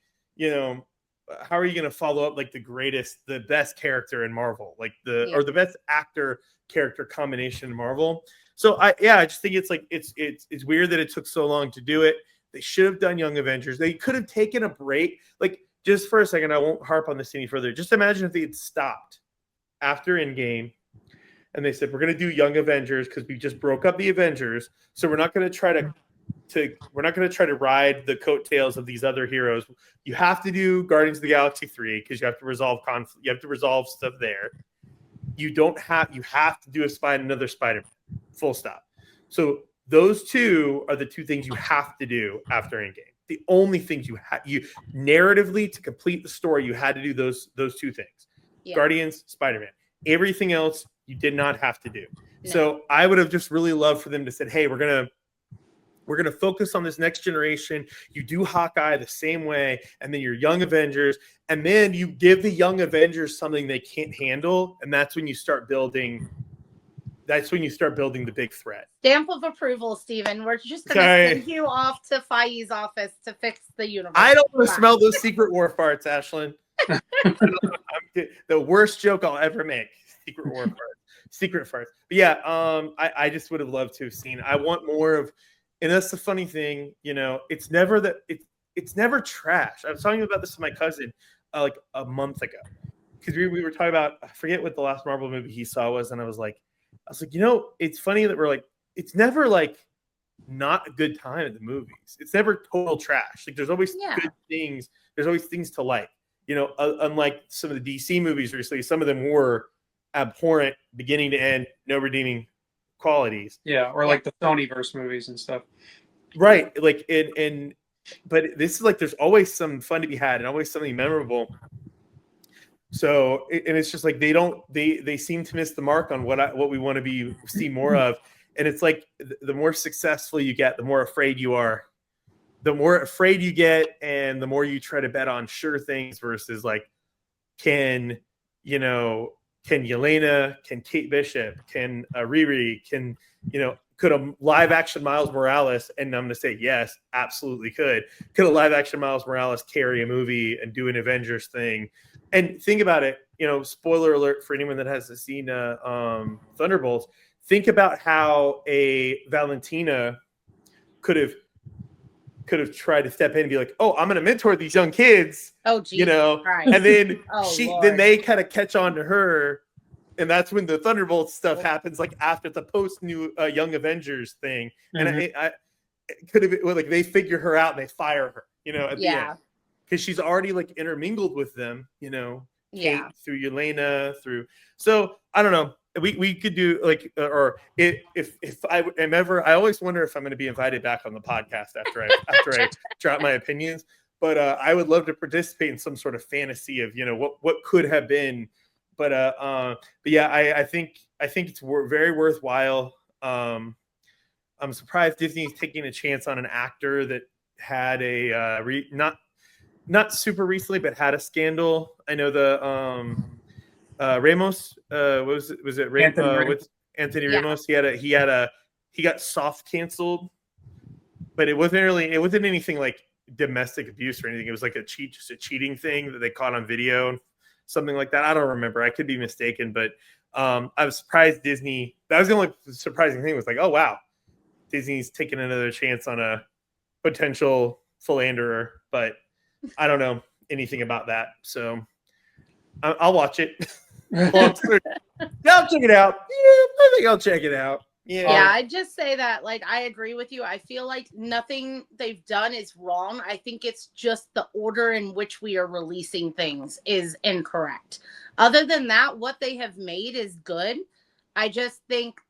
how are you going to follow up the best character in Marvel, or the best actor character combination in Marvel? So I just think it's weird that it took so long to do it. They should have done Young Avengers. They could have taken a break. Just for a second, I won't harp on this any further. Just imagine if they had stopped after Endgame and they said, we're going to do Young Avengers because we just broke up the Avengers. So we're not going to try to ride the coattails of these other heroes. You have to do Guardians of the Galaxy 3 because you have to resolve conflict. You have to resolve stuff there. You have to do another Spider-Man. Full stop. So those two are the two things you have to do after Endgame. The only things you narratively to complete the story, you had to do those two things. Yeah. Guardians, Spider-Man. Everything else You did not have to do. No. So I would have just really loved for them to say, hey, we're gonna focus on this next generation. You do Hawkeye the same way, and then your Young Avengers, and then you give the Young Avengers something they can't handle, and that's when you start building. That's when you start building the big threat. Stamp of approval, Steven. We're just going to send you off to Feige's office to fix the universe. I don't want to smell those Secret War farts, Ashlyn. The worst joke I'll ever make. Secret War farts. Secret farts. But yeah, I just would have loved to have seen. I want more of, and that's the funny thing, you know, it's never that it's never trash. I was talking about this with my cousin like a month ago. Because we were talking about, I forget what the last Marvel movie he saw was, and I was like, you know, it's funny that we're like, it's never like not a good time at the movies. It's never total trash. Like there's always good things. There's always things to like. You know, unlike some of the DC movies recently, some of them were abhorrent, beginning to end, no redeeming qualities. Yeah, or like the Sonyverse movies and stuff. Right. Like but this is like there's always some fun to be had and always something memorable. So, and it's just like they seem to miss the mark on what we want to see more of. And it's like the more successful you get, the more afraid you are. The more afraid you get, and the more you try to bet on sure things versus like, can Yelena, can Kate Bishop, can Riri, could a live action Miles Morales, and I'm going to say yes, absolutely could a live action Miles Morales carry a movie and do an Avengers thing? And think about it, spoiler alert for anyone that hasn't seen Thunderbolts. Think about how a Valentina could have tried to step in and be like, oh, I'm going to mentor these young kids. Oh, Jesus Christ. And then Lord. then they kind of catch on to her. And that's when the Thunderbolts stuff happens, like after the post new Young Avengers thing. Mm-hmm. And it could have been like they figure her out and they fire her, at the end. Because she's already like intermingled with them, Kate, through Yelena, so I don't know. We could do like, or if I am ever, I always wonder if I'm going to be invited back on the podcast after I drop my opinions. But I would love to participate in some sort of fantasy of what could have been. But yeah, I think it's very worthwhile. I'm surprised Disney's taking a chance on an actor that had a not super recently, but had a scandal. I know the Ramos, was it with Anthony Ramos? He got soft canceled, but it wasn't anything like domestic abuse or anything. It was like just a cheating thing that they caught on video, something like that. I don't remember. I could be mistaken, but I was surprised Disney. That was the only surprising thing. Was like, oh wow, Disney's taking another chance on a potential philanderer, but I don't know anything about that, so I'll watch it. I'll check it out. Yeah, I think I'll check it out. Yeah, I'd just say that, like, I agree with you. I feel like nothing they've done is wrong. I think it's just the order in which we are releasing things is incorrect. Other than that, what they have made is good. I just think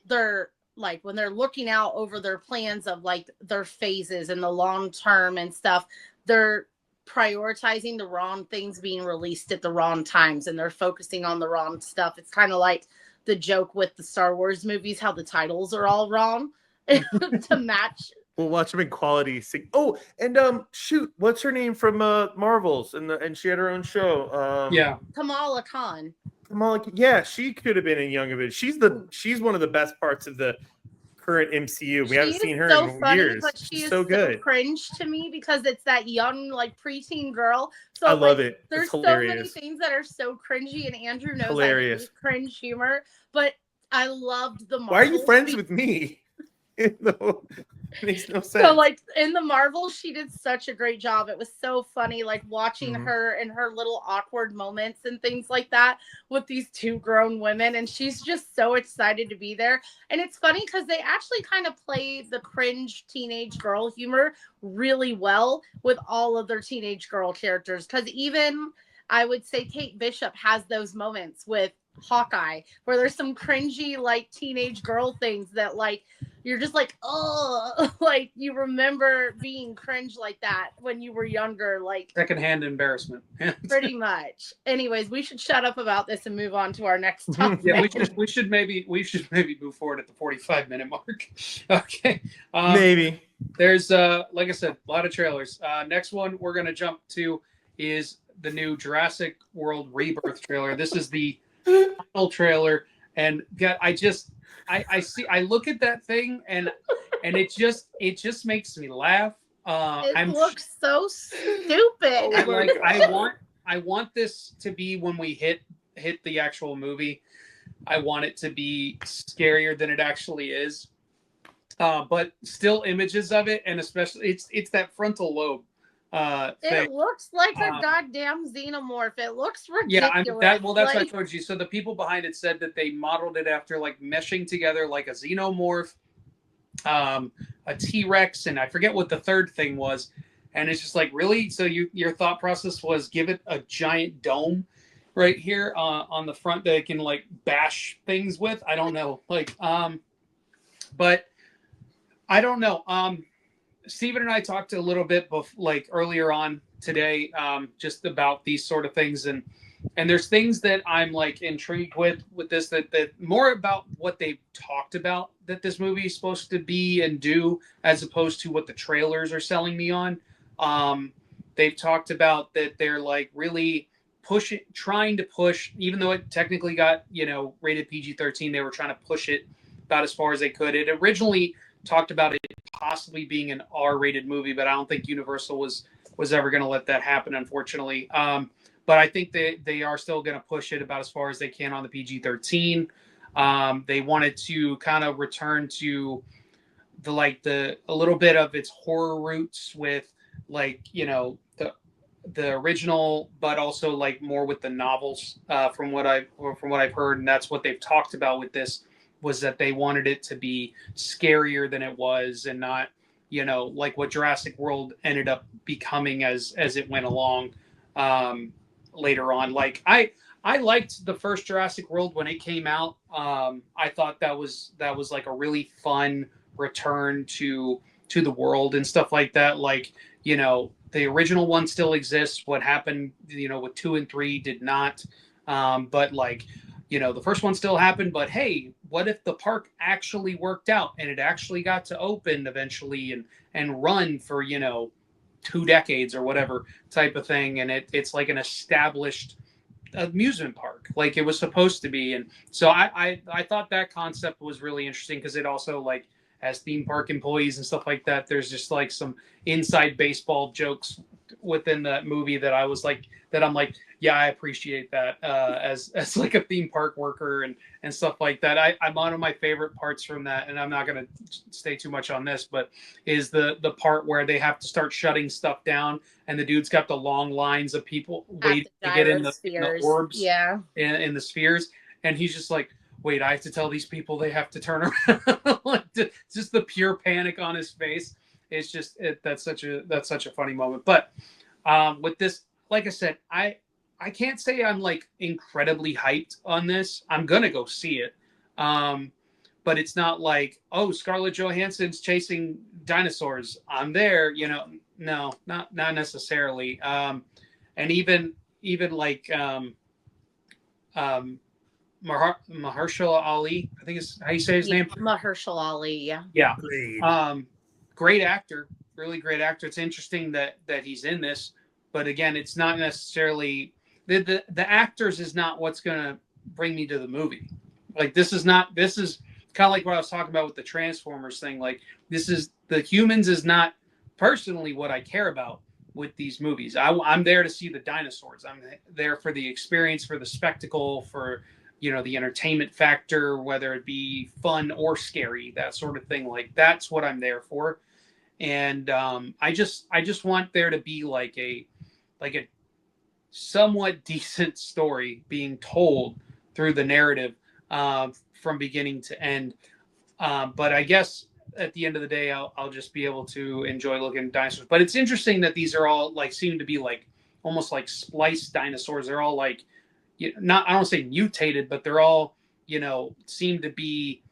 they're, like, when they're looking out over their plans of, like, their phases and the long term and stuff, they're prioritizing the wrong things being released at the wrong times, and they're focusing on the wrong stuff. It's kind of like the joke with the Star Wars movies, how the titles are all wrong to match. We'll watch them in quality. Oh, and shoot, what's her name from Marvels? And she had her own show. Kamala Khan. Yeah, she could have been in Young Avengers. She's one of the best parts of the current MCU. We haven't seen her in years. But she's so good. Cringe to me because it's that young, like, preteen girl. So I love it. There's so many things that are so cringy, and Andrew knows I hate cringe humor. But I loved the Marvel. Why are you friends with me? It makes no sense. So, like, in the Marvel, she did such a great job. It was so funny, like, watching her and her little awkward moments and things like that with these two grown women. And she's just so excited to be there. And it's funny because they actually kind of play the cringe teenage girl humor really well with all of their teenage girl characters. Because even, I would say, Kate Bishop has those moments with Hawkeye where there's some cringy, like, teenage girl things that, like, you're just like, oh, like you remember being cringe like that when you were younger, like secondhand embarrassment. pretty much. Anyways, we should shut up about this and move on to our next topic. Yeah, we should maybe move forward at the 45-minute mark. Okay. Maybe. There's like I said, a lot of trailers. Next one we're gonna jump to is the new Jurassic World Rebirth trailer. This is the final trailer, and I look at that thing and it just makes me laugh. It looks so stupid. Like I want this to be when we hit the actual movie. I want it to be scarier than it actually is. But still images of it, and especially it's that frontal lobe. It looks like a goddamn xenomorph. It looks ridiculous. Yeah, that's what I told you. So the people behind it said that they modeled it after like meshing together like a xenomorph, a T-Rex, and I forget what the third thing was. And it's just like, really? So your thought process was give it a giant dome right here on the front that it can like bash things with? I don't know. Like, but I don't know. Steven and I talked a little bit like earlier on today, just about these sort of things, and there's things that I'm like intrigued with this that more about what they've talked about that this movie is supposed to be and do, as opposed to what the trailers are selling me on. They've talked about that they're like really trying to push, even though it technically got rated PG-13, they were trying to push it about as far as they could. It originally talked about it possibly being an R-rated movie, but I don't think Universal was ever going to let that happen, unfortunately. But I think they are still going to push it about as far as they can on the PG-13. They wanted to kind of return to a little bit of its horror roots with the original, but also like more with the novels, from what I've heard, and that's what they've talked about with this, was that they wanted it to be scarier than it was, and not like what Jurassic World ended up becoming as it went along later on. Like I liked the first Jurassic World when it came out. I thought that was like a really fun return to the world and stuff like that. Like the original one still exists. What happened with 2 and 3 did not, but like the first one still happened. But hey, what if the park actually worked out and it actually got to open eventually and run for 2 decades or whatever type of thing, and it's like an established amusement park like it was supposed to be. And so I thought that concept was really interesting, because it also, like, as theme park employees and stuff like that, there's just like some inside baseball jokes within that movie that I'm like, yeah, I appreciate that as like a theme park worker and stuff like that. I'm one of my favorite parts from that, and I'm not going to stay too much on this, but is the part where they have to start shutting stuff down, and the dude's got the long lines of people waiting to get in the orbs, in the spheres, and he's just like, wait, I have to tell these people they have to turn around. Like, just the pure panic on his face. It's just that's such a funny moment. But with this, like I said, I can't say I'm like incredibly hyped on this. I'm gonna go see it, but it's not like, oh, Scarlett Johansson's chasing dinosaurs, I'm there. No, not necessarily. And even like Mahershala Ali, I think is how you say his name. Mahershala Ali, yeah. Yeah. Great actor, really great actor. It's interesting that he's in this, but again, it's not necessarily the actors is not what's gonna bring me to the movie. Like this is kind of like what I was talking about with the Transformers thing. Like the humans is not personally what I care about with these movies. I'm there to see the dinosaurs. I'm there for the experience, for the spectacle, for the entertainment factor, whether it be fun or scary, that sort of thing. Like that's what I'm there for. And I just want there to be like a somewhat decent story being told through the narrative from beginning to end. But I guess at the end of the day, I'll just be able to enjoy looking at dinosaurs. But it's interesting that these are all like seem to be like almost like spliced dinosaurs. They're all like, I don't say mutated, but they're all, seem to be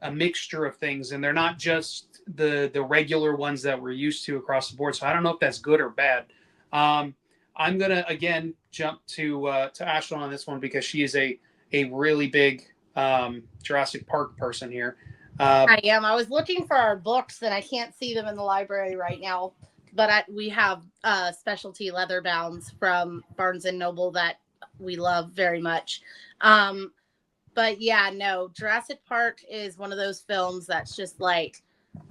a mixture of things, and they're not just the regular ones that we're used to across the board. So I don't know if that's good or bad. I'm gonna again jump to Ashlyn on this one because she is a really big Jurassic Park person here. I am. I was looking for our books and I can't see them in the library right now. But we have specialty leather bounds from Barnes and Noble that we love very much. But yeah, no, Jurassic Park is one of those films that's just like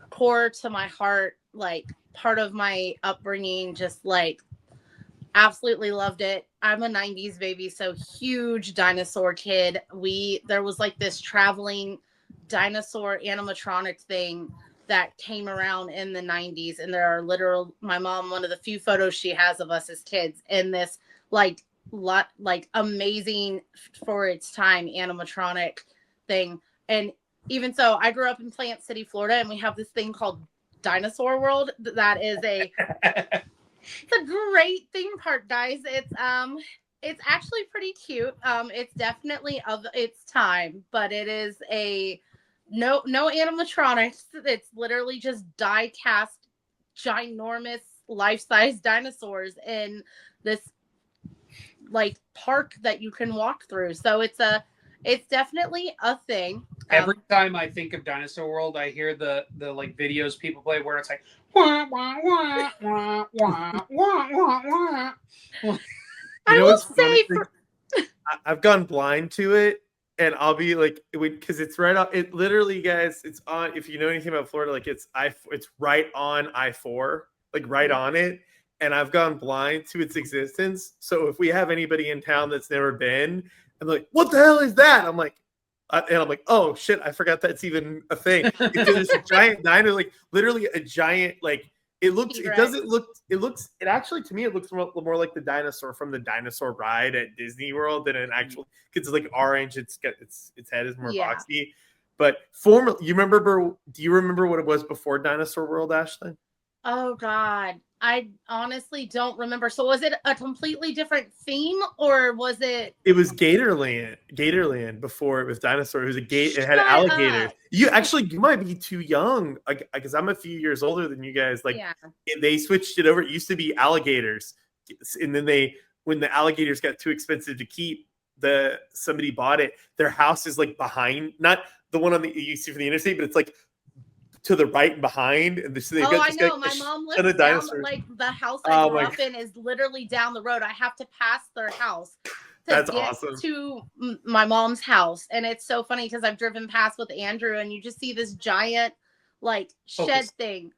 core to my heart, like part of my upbringing, just like absolutely loved it. I'm a 90s baby, so huge dinosaur kid. There was like this traveling dinosaur animatronic thing that came around in the 90s, and there are my mom, one of the few photos she has of us as kids in this like amazing for its time animatronic thing. And even so, I grew up in Plant City, Florida, and we have this thing called Dinosaur World that is it's a great theme park, guys. It's actually pretty cute. It's definitely of its time, but it is no animatronics. It's literally just die cast ginormous life-size dinosaurs in this like park that you can walk through. So it's definitely a thing. Every time I think of Dinosaur World, I hear the like videos people play where it's like wah, wah, wah, wah, wah, wah, wah, wah. I will say I've gone blind to it, and I'll be like, because it's right on. It literally, guys, it's on. If you know anything about Florida, like it's right on I-4, like right on it. And I've gone blind to its existence. So if we have anybody in town that's never been, I'm like, what the hell is that? I'm like, oh shit, I forgot that's even a thing. It's a giant dino, like literally a giant, like it actually to me it looks more like the dinosaur from the dinosaur ride at Disney World than an actual, because it's like orange. Its head is more boxy. But do you remember what it was before Dinosaur World, Ashlyn? Oh God, I honestly don't remember. So was it a completely different theme, or was it? It was Gatorland before it was dinosaur. It was it had alligators. You might be too young, because I'm a few years older than you guys. Like they switched it over. It used to be alligators, and then when the alligators got too expensive to keep, somebody bought it. Their house is like behind, not the one you see from the interstate, but it's like to the right and behind. And I know. My mom lives down, like the house I grew up in is literally down the road. I have to pass their house to get awesome. To my mom's house. And it's so funny because I've driven past with Andrew and you just see this giant like shed thing.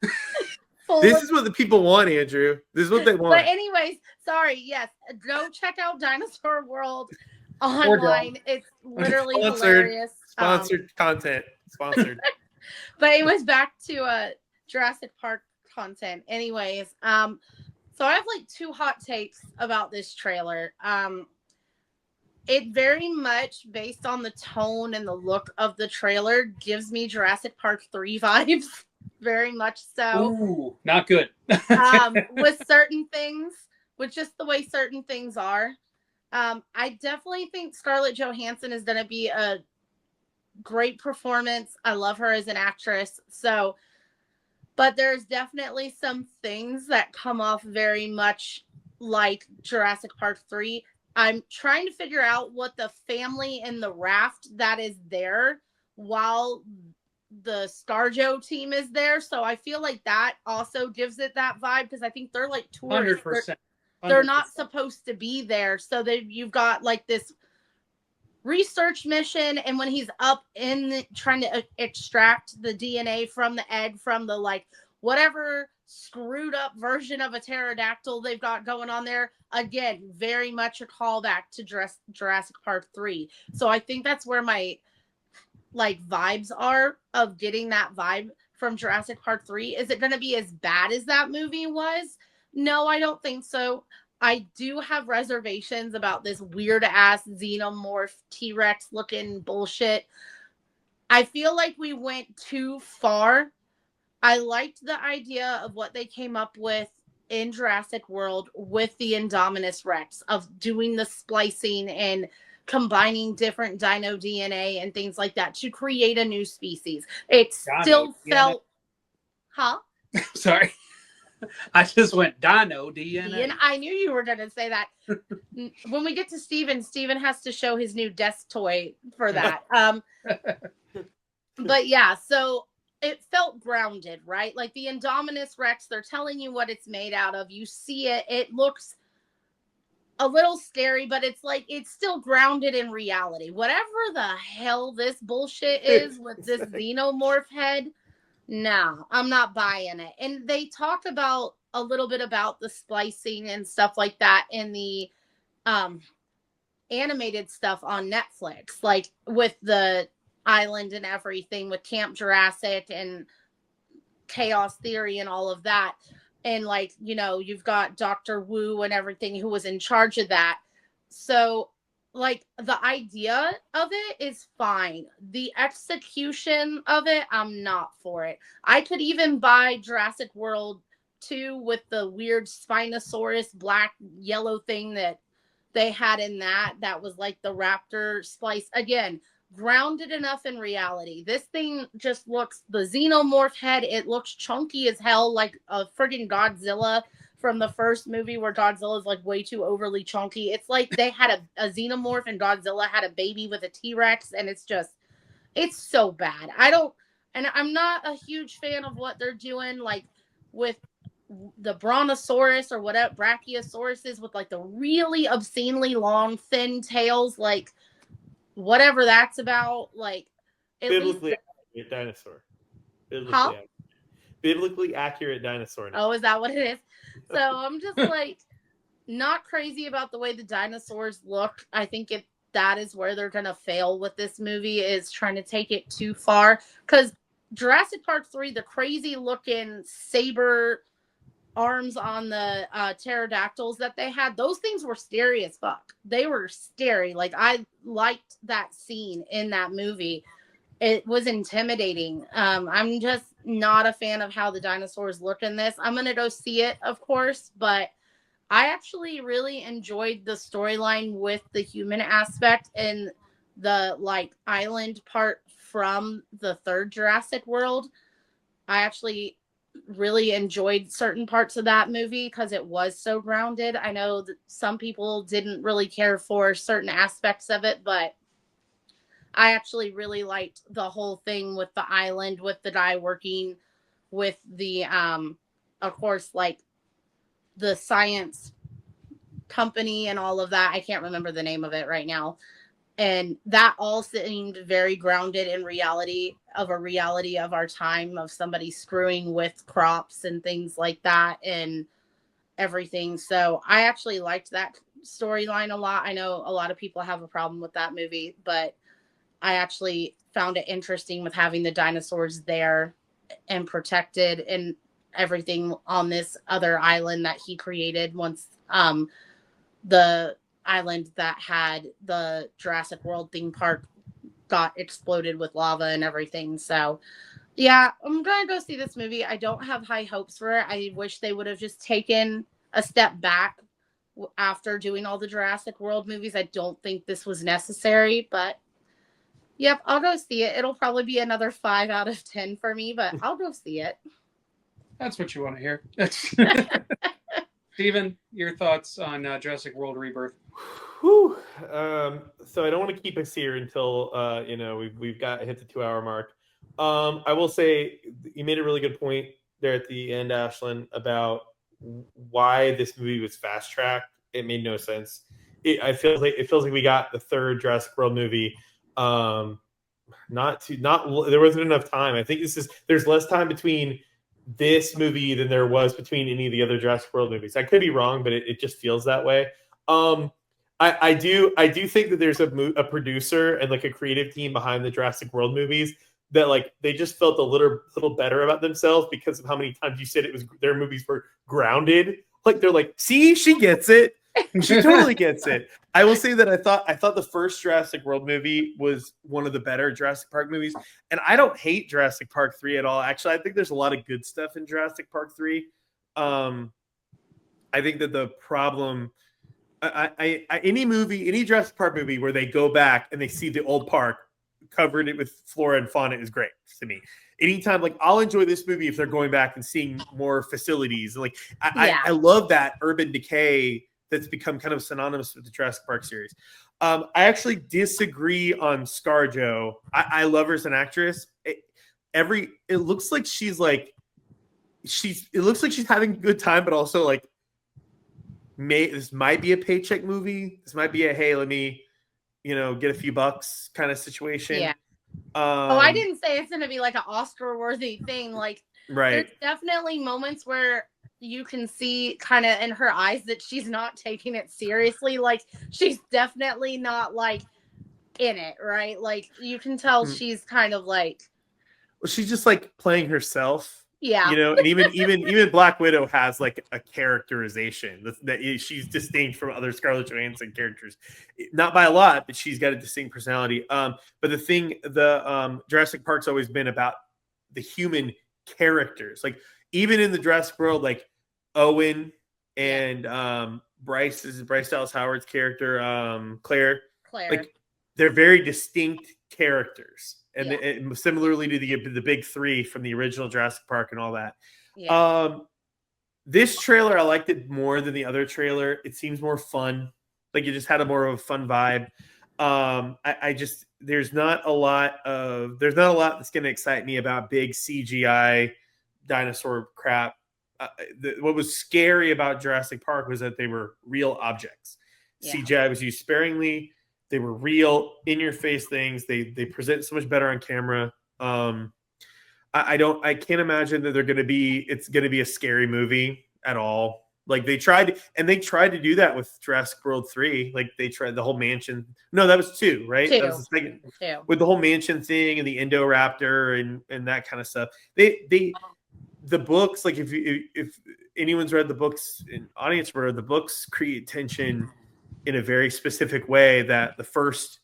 This is what the people want, Andrew. This is what they want. But anyways, sorry. Yes. Go check out Dinosaur World online. It's literally hilarious. Sponsored content. Sponsored. But it was back to Jurassic Park content. Anyways, so I have like two hot takes about this trailer. It very much, based on the tone and the look of the trailer, gives me Jurassic Park 3 vibes. Very much so. Ooh, not good. With certain things, with just the way certain things are. I definitely think Scarlett Johansson is going to be a great performance. I love her as an actress. So, but there's definitely some things that come off very much like Jurassic Park 3. I'm trying to figure out what the family in the raft that is there while the ScarJo team is there. So I feel like that also gives it that vibe because I think they're like tourists. 100%. They're not supposed to be there. So you've got like this research mission, and when he's up in trying to extract the DNA from the egg from the like whatever screwed up version of a pterodactyl they've got going on there, again very much a callback to Jurassic Park 3. So I think that's where my like vibes are of getting that vibe from Jurassic Park 3. Is it going to be as bad as that movie was? No, I don't think so. I do have reservations about this weird ass xenomorph T-Rex looking bullshit. I feel like we went too far. I liked the idea of what they came up with in Jurassic World with the Indominus Rex of doing the splicing and combining different dino DNA and things like that to create a new species. It still felt, huh? Sorry. I just went Dino DNA. I knew you were going to say that. When we get to Steven has to show his new desk toy for that. But yeah, so it felt grounded, right? Like the Indominus Rex, they're telling you what it's made out of. You see it. It looks a little scary, but it's like it's still grounded in reality. Whatever the hell this bullshit is with this xenomorph head, no, I'm not buying it. And they talk about a little bit about the splicing and stuff like that in the animated stuff on Netflix, like with the island and everything, with Camp Jurassic and Chaos Theory and all of that. And like, you know, you've got Dr. Wu and everything who was in charge of that. So like the idea of it is fine. The execution of it, I'm not for it. I could even buy Jurassic World 2 with the weird Spinosaurus black yellow thing that they had in that was like the raptor splice. Again, grounded enough in reality. This thing just looks, the xenomorph head, it looks chunky as hell, like a friggin' Godzilla from the first movie where Godzilla is like way too overly chunky. It's like they had a xenomorph and Godzilla had a baby with a T-Rex, and it's so bad. I'm not a huge fan of what they're doing, like with the Brontosaurus or whatever, Brachiosauruses with like the really obscenely long, thin tails, like whatever that's about. Like biblically accurate dinosaur. Biblically accurate dinosaur. Oh, is that what it is? So I'm just like not crazy about the way the dinosaurs look. I think that is where they're gonna fail with this movie, is trying to take it too far. Because Jurassic Park 3, the crazy looking saber arms on the pterodactyls that they had, those things were scary as fuck. They were scary. Like I liked that scene in that movie. It was intimidating. I'm just not a fan of how the dinosaurs look in this. I'm gonna go see it, of course, but I actually really enjoyed the storyline with the human aspect and the like island part from the third Jurassic World. I actually really enjoyed certain parts of that movie because it was so grounded. I know that some people didn't really care for certain aspects of it, but I actually really liked the whole thing with the island, with the guy working with the of course, like the science company and all of that. I can't remember the name of it right now. And that all seemed very grounded in reality of our time, of somebody screwing with crops and things like that and everything. So I actually liked that storyline a lot. I know a lot of people have a problem with that movie, but I actually found it interesting with having the dinosaurs there and protected and everything on this other island that he created once the island that had the Jurassic World theme park got exploded with lava and everything. So yeah, I'm gonna go see this movie. I don't have high hopes for it. I wish they would have just taken a step back after doing all the Jurassic World movies. I don't think this was necessary, but yep, I'll go see it. It'll probably be another 5 out of 10 for me, but I'll go see it. That's what you want to hear. Steven, your thoughts on Jurassic World Rebirth? Whew. So I don't want to keep us here until we've got hit the 2-hour mark. I will say you made a really good point there at the end, Ashlyn, about why this movie was fast tracked. It made no sense. It feels like we got the third Jurassic World movie. There wasn't enough time. I think there's less time between this movie than there was between any of the other Jurassic World movies. I could be wrong, but it just feels that way. I do think that there's a producer and like a creative team behind the Jurassic World movies that like they just felt a little better about themselves because of how many times you said it was their movies were grounded. Like they're like, see, she gets it. She totally gets it. I will say that I thought the first Jurassic World movie was one of the better Jurassic Park movies, and I don't hate Jurassic Park 3 at all. Actually, I think there's a lot of good stuff in Jurassic Park 3. I think that the problem any Jurassic Park movie where they go back and they see the old park covered it with flora and fauna is great to me. Anytime, like, I'll enjoy this movie if they're going back and seeing more facilities. Like, I love that urban decay that's become kind of synonymous with the Jurassic Park series. I actually disagree on ScarJo. I love her as an actress. It looks like she's having a good time, but also like, this might be a paycheck movie. This might be a, hey, let me, get a few bucks kind of situation. Yeah. I didn't say it's going to be like an Oscar-worthy thing. Like, right. There's definitely moments where you can see kind of in her eyes that she's not taking it seriously. Like, she's definitely not like in it, right? Like, you can tell she's kind of like, well, she's just like playing herself. Yeah. And even Black Widow has like a characterization that she's distinct from other Scarlett Johansson characters, not by a lot, but she's got a distinct personality. But the Jurassic Park's always been about the human characters. Like, even in the Jurassic World, like Owen and Bryce Dallas Howard's character, Claire, like, they're very distinct characters. And similarly to the big three from the original Jurassic Park and all that. Yeah. This trailer, I liked it more than the other trailer. It seems more fun. Like, it just had a more of a fun vibe. There's not a lot that's going to excite me about big CGI dinosaur crap. What was scary about Jurassic Park was that they were real objects. Yeah. CGI was used sparingly. They were real, in-your-face things. They present so much better on camera. I can't imagine that it's going to be a scary movie at all. Like, they tried to do that with Jurassic World 3. Like, they tried the whole mansion. No, that was 2, right? 2. That was the second. 2. With the whole mansion thing and the Indoraptor and that kind of stuff. The books, like, if anyone's read the books, an audience read the books, create tension in a very specific way that the first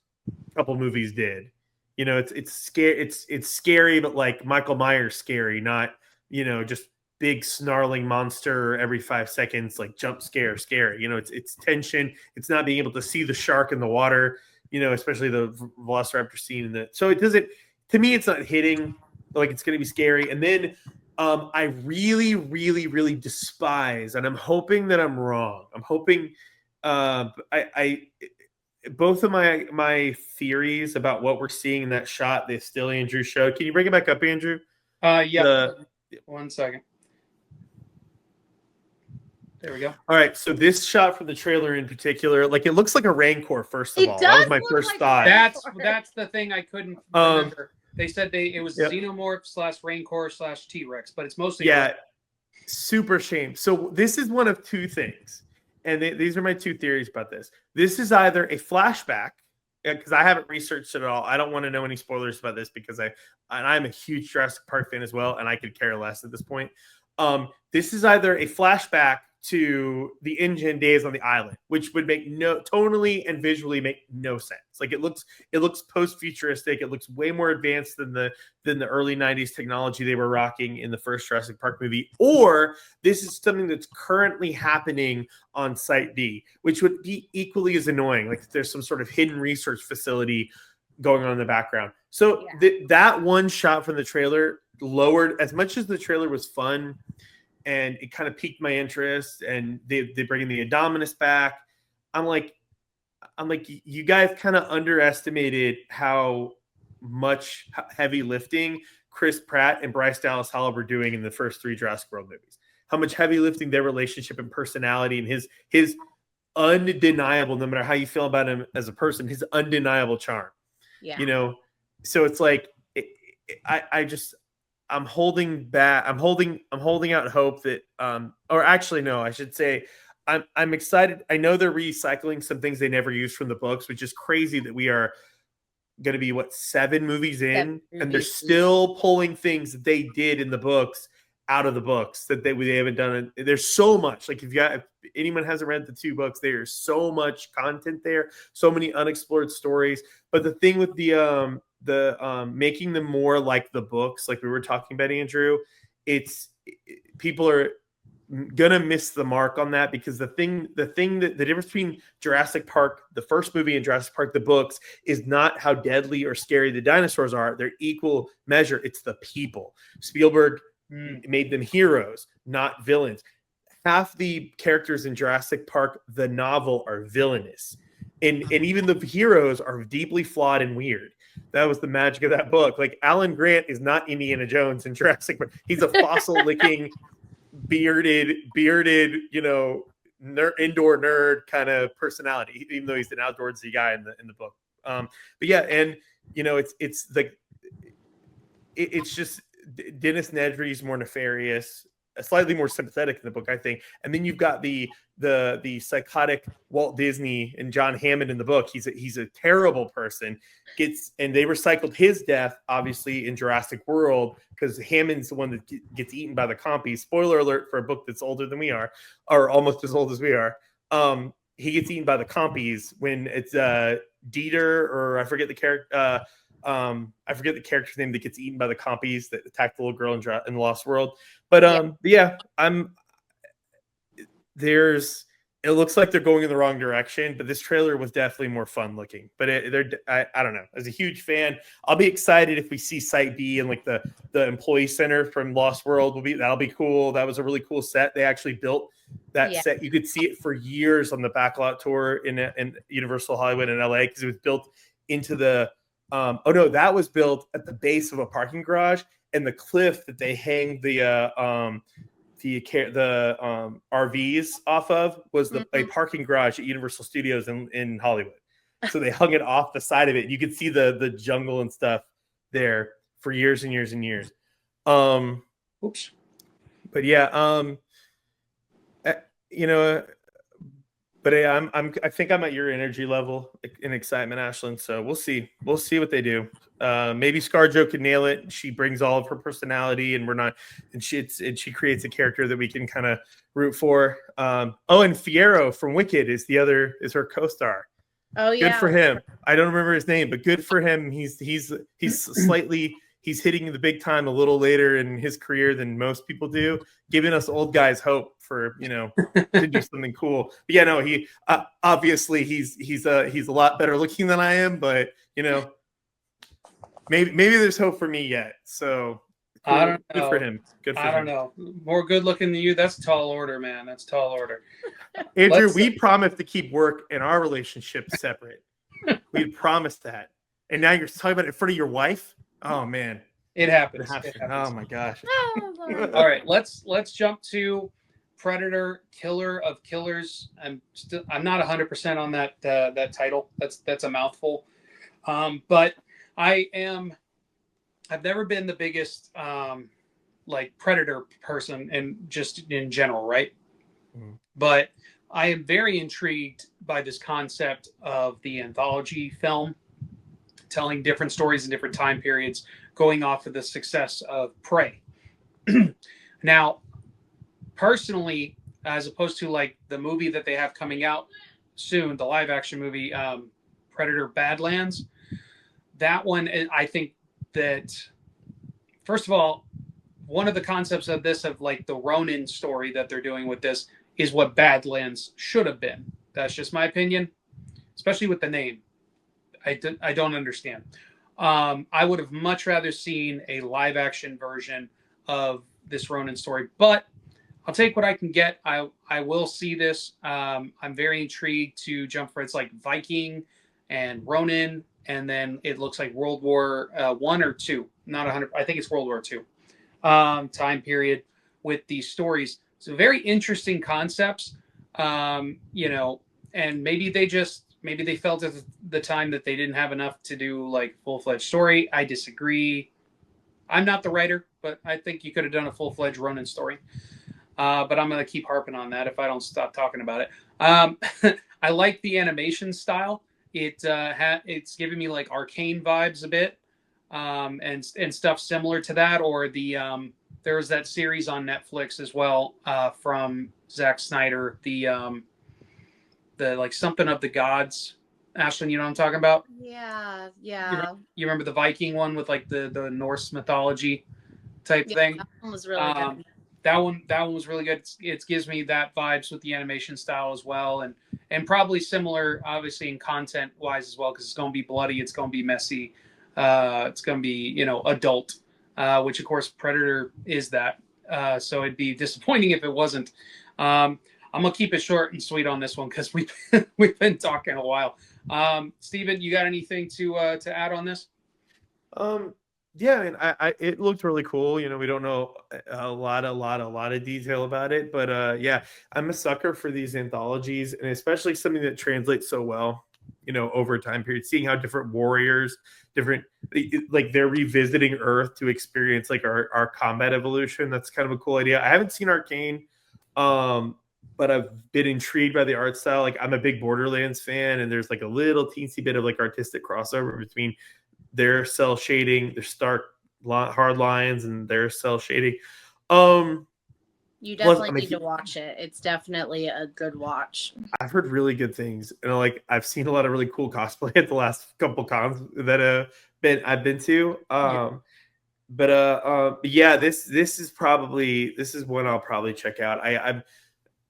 couple movies did. It's scary. It's scary, but like Michael Myers scary, not, just big snarling monster every 5 seconds, like jump scare scary. It's tension. It's not being able to see the shark in the water, especially the Velociraptor scene. So it doesn't, to me, it's not hitting like it's going to be scary. And then I really, really, really despise, and I'm hoping that I'm wrong. I'm hoping, both of my theories about what we're seeing in that shot, the still Andrew showed. Can you bring it back up, Andrew? Yeah. 1 second. There we go. All right. So this shot from the trailer in particular, like, it looks like a Rancor. First of all, that was my first thought. That's the thing I couldn't remember. They said it was Xenomorph / Rancor / T-Rex, but it's mostly super shame. So this is one of two things. And these are my two theories about this. This is either a flashback, because I haven't researched it at all. I don't want to know any spoilers about this because I'm a huge Jurassic Park fan as well, and I could care less at this point. This is either a flashback to the InGen days on the island, which would make tonally and visually make no sense. Like, it looks post-futuristic. It looks way more advanced than the early 90s technology they were rocking in the first Jurassic Park movie. Or this is something that's currently happening on Site B, which would be equally as annoying. Like, there's some sort of hidden research facility going on in the background. So that one shot from the trailer lowered, as much as the trailer was fun and it kind of piqued my interest, and they bring in the Indominus back. I'm like, you guys kind of underestimated how much heavy lifting Chris Pratt and Bryce Dallas Howard were doing in the first 3 Jurassic World movies. How much heavy lifting their relationship and personality and his undeniable, no matter how you feel about him as a person, his undeniable charm. Yeah. So it's like, I'm holding back. I'm holding out hope that, or actually, no, I should say, I'm excited. I know they're recycling some things they never used from the books, which is crazy that we are going to be 7 movies in, and they're still pulling things that they did in the books out of the books that they haven't done. There's so much. Like, if anyone hasn't read the 2 books, there's so much content there, so many unexplored stories. But the thing with the making them more like the books, like we were talking about, Andrew, people are gonna miss the mark on that, because the difference between Jurassic Park, the first movie, and Jurassic Park, the books, is not how deadly or scary the dinosaurs are. They're equal measure. It's the people. Spielberg made them heroes, not villains. Half the characters in Jurassic Park, the novel, are villainous. And even the heroes are deeply flawed and weird. That was the magic of that book. Like, Alan Grant is not Indiana Jones in Jurassic Park. He's a fossil-licking, bearded, indoor nerd kind of personality, even though he's an outdoorsy guy in the book. But yeah, and it's just Dennis Nedry's more nefarious, slightly more sympathetic in the book, I think. And then you've got the psychotic Walt Disney and John Hammond in the book. He's a terrible person. And they recycled his death, obviously, in Jurassic World, because Hammond's the one that gets eaten by the compies. Spoiler alert for a book that's older than we are, or almost as old as we are. He gets eaten by the compies when it's Dieter, or I forget the character. I forget the character's name that gets eaten by the compies that attack the little girl in the Lost World. But yeah, it looks like they're going in the wrong direction, but this trailer was definitely more fun looking. But I don't know. As a huge fan, I'll be excited if we see Site B and like the employee center from Lost World. That'll be cool. That was a really cool set. They actually built that set. You could see it for years on the backlot tour in Universal Hollywood in LA, because it was built into the that was built at the base of a parking garage, and the cliff that they hang the RVs off of was a parking garage at Universal Studios in Hollywood. So they hung it off the side of it. You could see the jungle and stuff there for years and years and years. Oops. But yeah, but I think I'm at your energy level in excitement, Ashlyn. So we'll see what they do. Maybe ScarJo could nail it. She brings all of her personality, and she creates a character that we can kind of root for. And Fierro from Wicked is her co-star. Oh yeah, good for him. I don't remember his name, but good for him. He's hitting the big time a little later in his career than most people do, giving us old guys hope for, to do something cool. But yeah, no, he obviously he's a lot better looking than I am, but maybe there's hope for me yet. So cool. I don't know. Good for him. I don't know. More good looking than you. That's tall order, man. That's tall order. Andrew, we promised to keep work and our relationship separate. We promised that. And now you're talking about it in front of your wife? Oh man. It happens. Oh my gosh. All right, let's jump to Predator, Killer of Killers. I'm not 100% on that title. That's a mouthful. But I've never been the biggest Predator person, and just in general, right? Mm-hmm. But I am very intrigued by this concept of the anthology film, telling different stories in different time periods, going off of the success of Prey. Now, personally, as opposed to like the movie that they have coming out soon, the live action movie, Predator Badlands, that one, I think that, first of all, one of the concepts of this, of like the Ronin story that they're doing with this, is what Badlands should have been. That's just my opinion, especially with the name. I don't understand. I would have much rather seen a live action version of this Ronin story, but I'll take what I can get. I will see this. I'm very intrigued to jump for, it's like Viking and Ronin, and then it looks like World War One or two. Not 100. I think it's World War II time period with these stories. So very interesting concepts, and maybe they felt at the time that they didn't have enough to do like full-fledged story. I disagree. I'm not the writer, but I think you could have done a full-fledged Ronin story. But I'm going to keep harping on that if I don't stop talking about it. I like the animation style. It's giving me like Arcane vibes a bit, and stuff similar to that. Or there was that series on Netflix as well from Zack Snyder, the like something of the gods. Ashlyn, you know what I'm talking about? Yeah. You remember the Viking one with like the Norse mythology type thing? That one was really good. that one was really good. It gives me that vibes with the animation style as well, and probably similar, obviously, in content wise as well, because it's going to be bloody, it's going to be messy, it's going to be adult, which of course Predator is that. So it'd be disappointing if it wasn't. I'm gonna keep it short and sweet on this one because we've been talking a while. Steven, you got anything to add on this? Yeah, I mean, it looked really cool. We don't know a lot of detail about it, but yeah, I'm a sucker for these anthologies, and especially something that translates so well, over a time period. Seeing how different warriors, like they're revisiting Earth to experience like our combat evolution. That's kind of a cool idea. I haven't seen Arcane, but I've been intrigued by the art style. Like I'm a big Borderlands fan, and there's like a little teensy bit of like artistic crossover between their cell shading, their stark hard lines, and their cell shading. You definitely need to watch it. It's definitely a good watch. I've heard really good things, and like I've seen a lot of really cool cosplay at the last couple cons that I've been to. But yeah, this is one I'll probably check out. I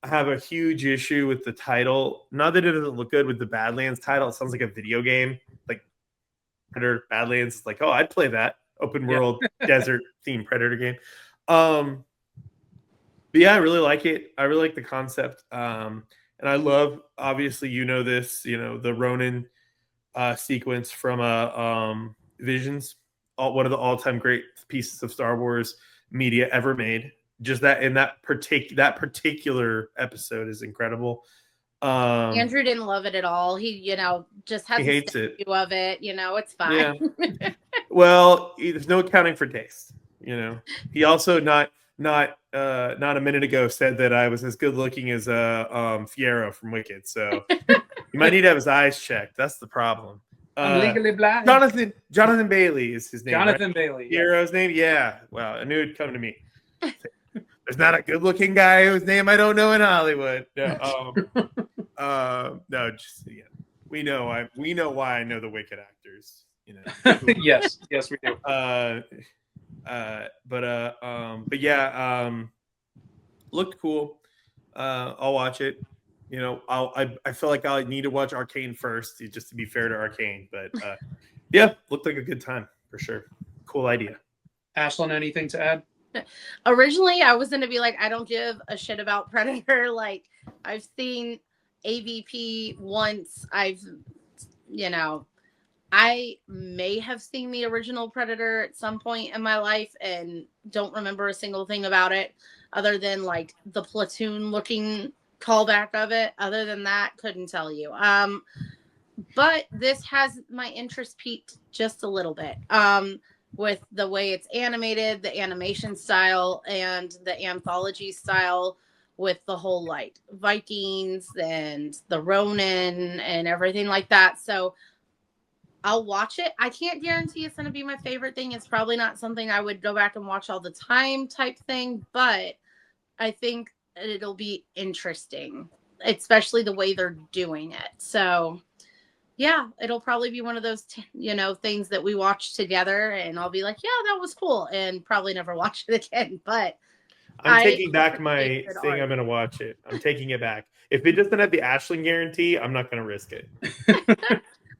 have a huge issue with the title. Not that it doesn't look good with the Badlands title. It sounds like a video game, like Predator Badlands. It's like, oh, I'd play that open world desert themed Predator game. But yeah, I really like it. I really like the concept. And I love, obviously, this, the Ronin sequence from Visions, one of the all-time great pieces of Star Wars media ever made. Just that particular episode is incredible. Andrew didn't love it at all. He, just has he hates it. Of it. It's fine. Yeah. Well, there's no accounting for taste. He also not a minute ago said that I was as good looking as Fiyero from Wicked. So you might need to have his eyes checked. That's the problem. I'm legally blind. Jonathan Bailey is his name. Jonathan Bailey. Fiyero's name. Yeah. Well, I knew it'd come to me. There's not a good looking guy whose name I don't know in Hollywood. No. No. Just we know why I know the Wicked actors. Yes, we do. But yeah, looked cool. I'll watch it. I feel like I need to watch Arcane first, just to be fair to Arcane. But yeah, looked like a good time for sure. Cool idea. Ashlyn, anything to add? Originally, I was going to be like, I don't give a shit about Predator. Like, I've seen AVP once. I may have seen the original Predator at some point in my life and don't remember a single thing about it other than like the platoon looking callback of it. Other than that, couldn't tell you. But this has my interest peaked just a little bit. With the way it's animated, the animation style, and the anthology style with the whole like Vikings and the Ronin and everything like that. So I'll watch it. I can't guarantee it's going to be my favorite thing. It's probably not something I would go back and watch all the time type thing, but I think it'll be interesting, especially the way they're doing it. So yeah, it'll probably be one of those, things that we watch together and I'll be like, yeah, that was cool. And probably never watch it again. But I'm taking back my thing. I'm going to watch it. I'm taking it back. If it doesn't have the Ashlyn guarantee, I'm not going to risk it.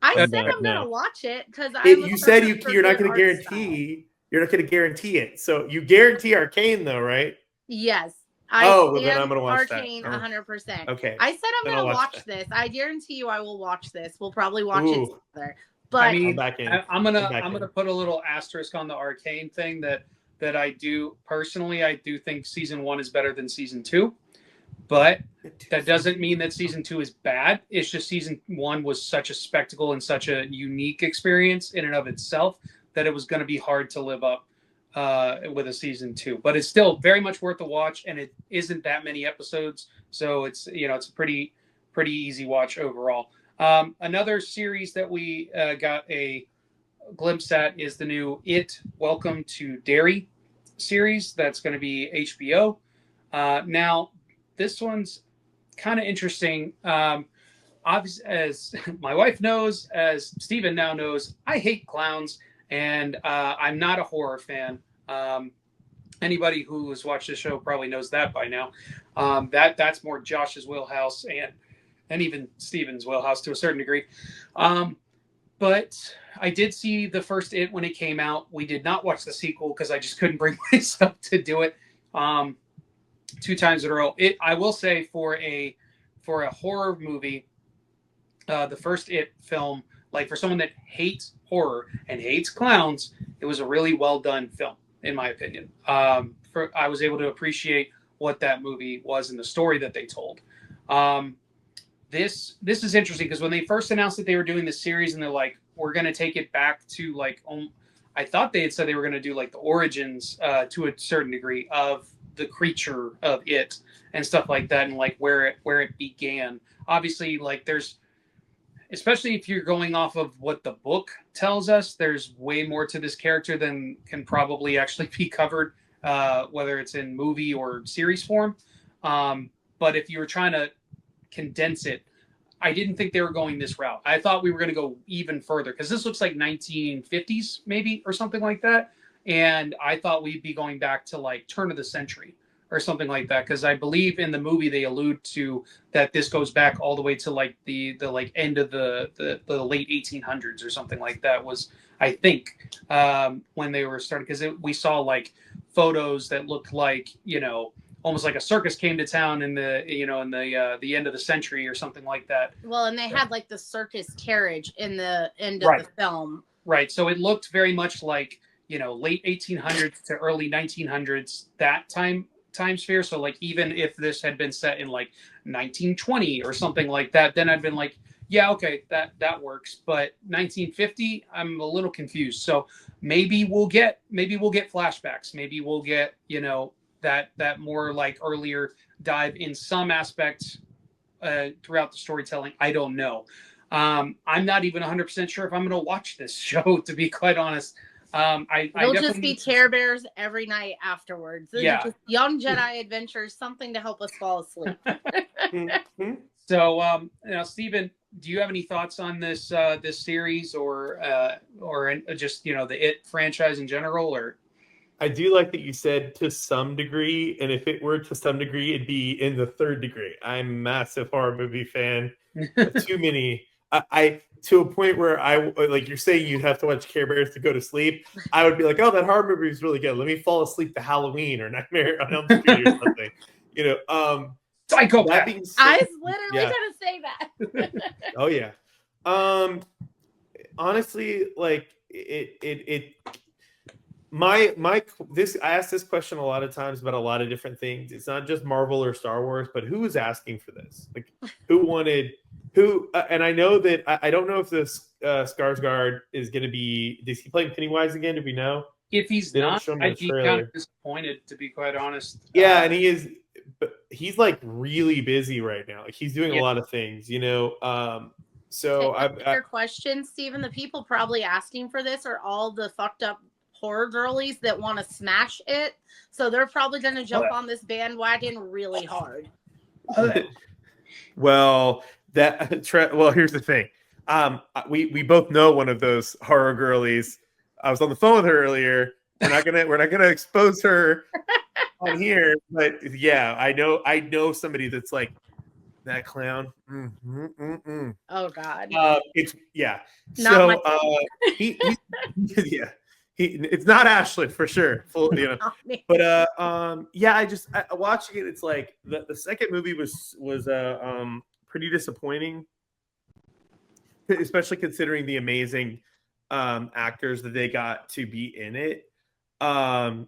I said I'm going to watch it because you said you're not going to guarantee. You're not going to guarantee it. So you guarantee Arcane though, right? Yes. Well, then I'm going to watch Arcane that. 100%. Okay. I said I'm going to watch this. I guarantee you I will watch this. We'll probably watch it together. But I'm gonna put a little asterisk on the Arcane thing that I do personally. I do think season 1 is better than season 2, but that doesn't mean that season 2 is bad. It's just season 1 was such a spectacle and such a unique experience in and of itself that it was going to be hard to live up with a season 2, but it's still very much worth a watch, and it isn't that many episodes, so it's it's a pretty easy watch overall. Another series that we got a glimpse at is the new It Welcome to Derry series that's going to be HBO. Now this one's kind of interesting. Obviously, as my wife knows, as Steven now knows, I hate clowns. And I'm not a horror fan. Anybody who has watched the show probably knows that by now. That's more Josh's wheelhouse and even Steven's wheelhouse to a certain degree. But I did see the first It when it came out. We did not watch the sequel because I just couldn't bring myself to do it. 2 times in a row. I will say for a horror movie, the first It film, like for someone that hates horror and hates clowns, it was a really well done film, in my opinion. I was able to appreciate what that movie was and the story that they told. This is interesting because when they first announced that they were doing this series and they're like, we're going to take it back to like, I thought they had said they were going to do like the origins to a certain degree of the creature of It and stuff like that, and like where it began. Obviously, like there's, especially if you're going off of what the book tells us, there's way more to this character than can probably actually be covered, whether it's in movie or series form. But if you were trying to condense it, I didn't think they were going this route. I thought we were going to go even further because this looks like 1950s maybe or something like that. And I thought we'd be going back to like turn of the century or something like that, because I believe in the movie they allude to that this goes back all the way to like the like end of the late 1800s or something like that was, I think, when they were starting, because we saw like photos that looked like, almost like a circus came to town in the the end of the century or something like that. Well, and they had like the circus carriage in the end of the film. Right. So it looked very much like, late 1800s to early 1900s, that time sphere. So like even if this had been set in like 1920 or something like that, then I'd been like, yeah, okay, that works. But 1950, I'm a little confused. So maybe we'll get flashbacks. Maybe we'll get, that more like earlier dive in some aspects throughout the storytelling. I don't know. I'm not even 100% sure if I'm going to watch this show, to be quite honest. It'll just be Care Bears every night afterwards. Yeah. Just Young Jedi Adventures, something to help us fall asleep. So, Stephen, do you have any thoughts on this series or just the It franchise in general? Or I do like that you said to some degree, and if it were to some degree, it'd be in the third degree. I'm a massive horror movie fan. Too many. I to a point where I, like you're saying, you'd have to watch Care Bears to go to sleep. I would be like, oh, that horror movie is really good. Let me fall asleep to Halloween or Nightmare on Elm Street or something. Psychopath. I was literally going to say that. Oh yeah. Honestly, like I ask this question a lot of times about a lot of different things. It's not just Marvel or Star Wars, but who was asking for this? Like, and I know that I don't know if this Skarsgård is going to be. Is he playing Pennywise again? Do we know? If he's not, I'd be kind of disappointed, to be quite honest. Yeah, and he is. But he's like really busy right now. Like he's doing a lot of things, So your question, Stephen, the people probably asking for this are all the fucked up horror girlies that want to smash it. So they're probably going to jump on this bandwagon really hard. Well, here's the thing. We both know one of those horror girlies. I was on the phone with her earlier. We're not gonna expose her on here, but yeah, I know somebody that's like that clown. Oh God. It's yeah. Not It's not Ashlyn for sure. But watching it, it's like the second movie was pretty disappointing, especially considering the amazing actors that they got to be in it.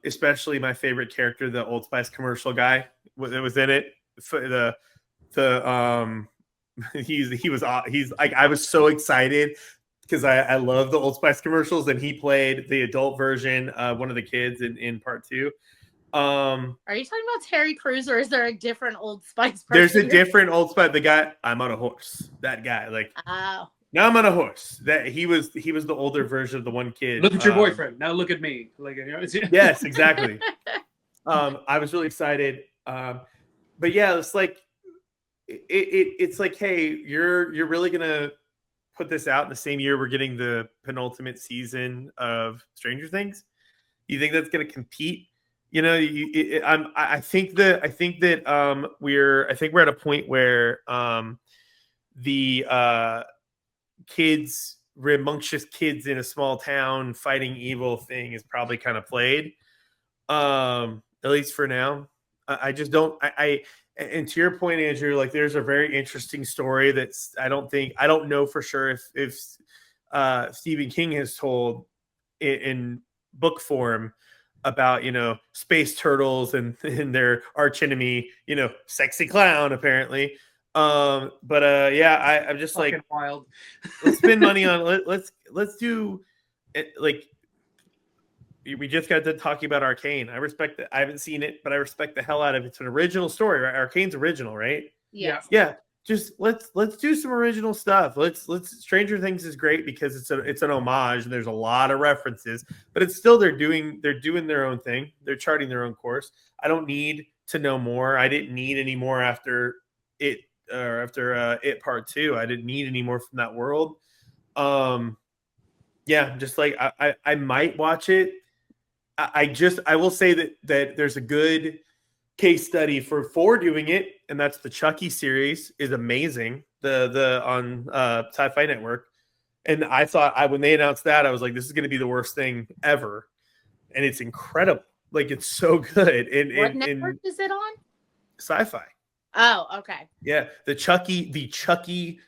Especially my favorite character, the Old Spice commercial guy that was in it. He's like, I was so excited because I love the Old Spice commercials, and he played the adult version, one of the kids in part 2. Are you talking about Terry Crews, or is there a different Old Spice person? There's a different Old Spice. The guy, I'm on a horse. That guy, like, now I'm on a horse. That he was the older version of the one kid. Look at your boyfriend. Now look at me. Like, yes, exactly. I was really excited. But yeah, it's like it's like, hey, you're really gonna put this out in the same year we're getting the penultimate season of Stranger Things? You think that's gonna compete you know, I think that we're at a point where the kids, rambunctious kids in a small town fighting evil thing is probably kind of played, at least for now. I just don't. And to your point, Andrew, like there's a very interesting story that's I don't know for sure if Stephen King has told in book form about, you know, space turtles and their arch enemy, you know, sexy clown apparently. But yeah, I'm just Fucking like wild. let's spend money on let's do it. Like we just got done talking about Arcane. I respect that. I haven't seen it, but I respect the hell out of it. It's an original story, right? Arcane's original, right? Yes. Yeah. Just let's do some original stuff. Let's Stranger Things is great because it's an homage and there's a lot of references, but it's still they're doing their own thing. They're charting their own course. I don't need to know more. I didn't need any more after it It Part 2. I didn't need any more from that world. Yeah, just like I might watch it. I will say that there's a good case study for doing it, and that's the Chucky series is amazing. The on Sci-Fi Network, and I thought when they announced that, I was like, this is going to be the worst thing ever, and it's incredible. Like it's so good. What network is it on? Sci-Fi. Oh, okay. Yeah, the Chucky,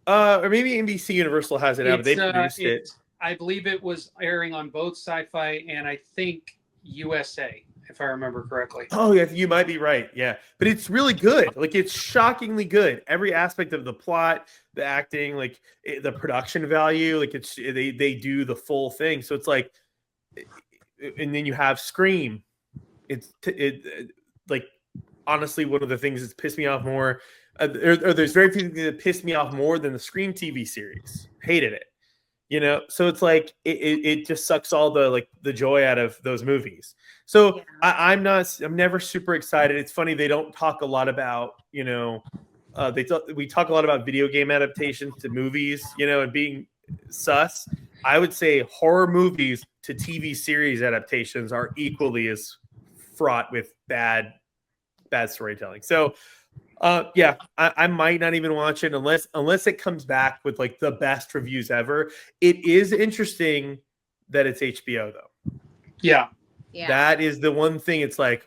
or maybe NBC Universal has it out, but they produced it. I believe it was airing on both Sci-Fi and I think USA, if I remember correctly. Oh, yeah, you might be right. Yeah, but it's really good. Like it's shockingly good. Every aspect of the plot, the acting, like the production value, like they do the full thing. So it's like, and then you have Scream. Like honestly, one of the things that's pissed me off more. There's very few things that pissed me off more than the Scream TV series. Hated it. You know, so it's like it just sucks all the joy out of those movies. So yeah. I'm never super excited. It's funny they don't talk a lot about, you know, we talk a lot about video game adaptations to movies, you know, and being sus. I would say horror movies to TV series adaptations are equally as fraught with bad storytelling. So yeah, I might not even watch it unless it comes back with like the best reviews ever. It is interesting that it's HBO though. Yeah. That is the one thing. It's like,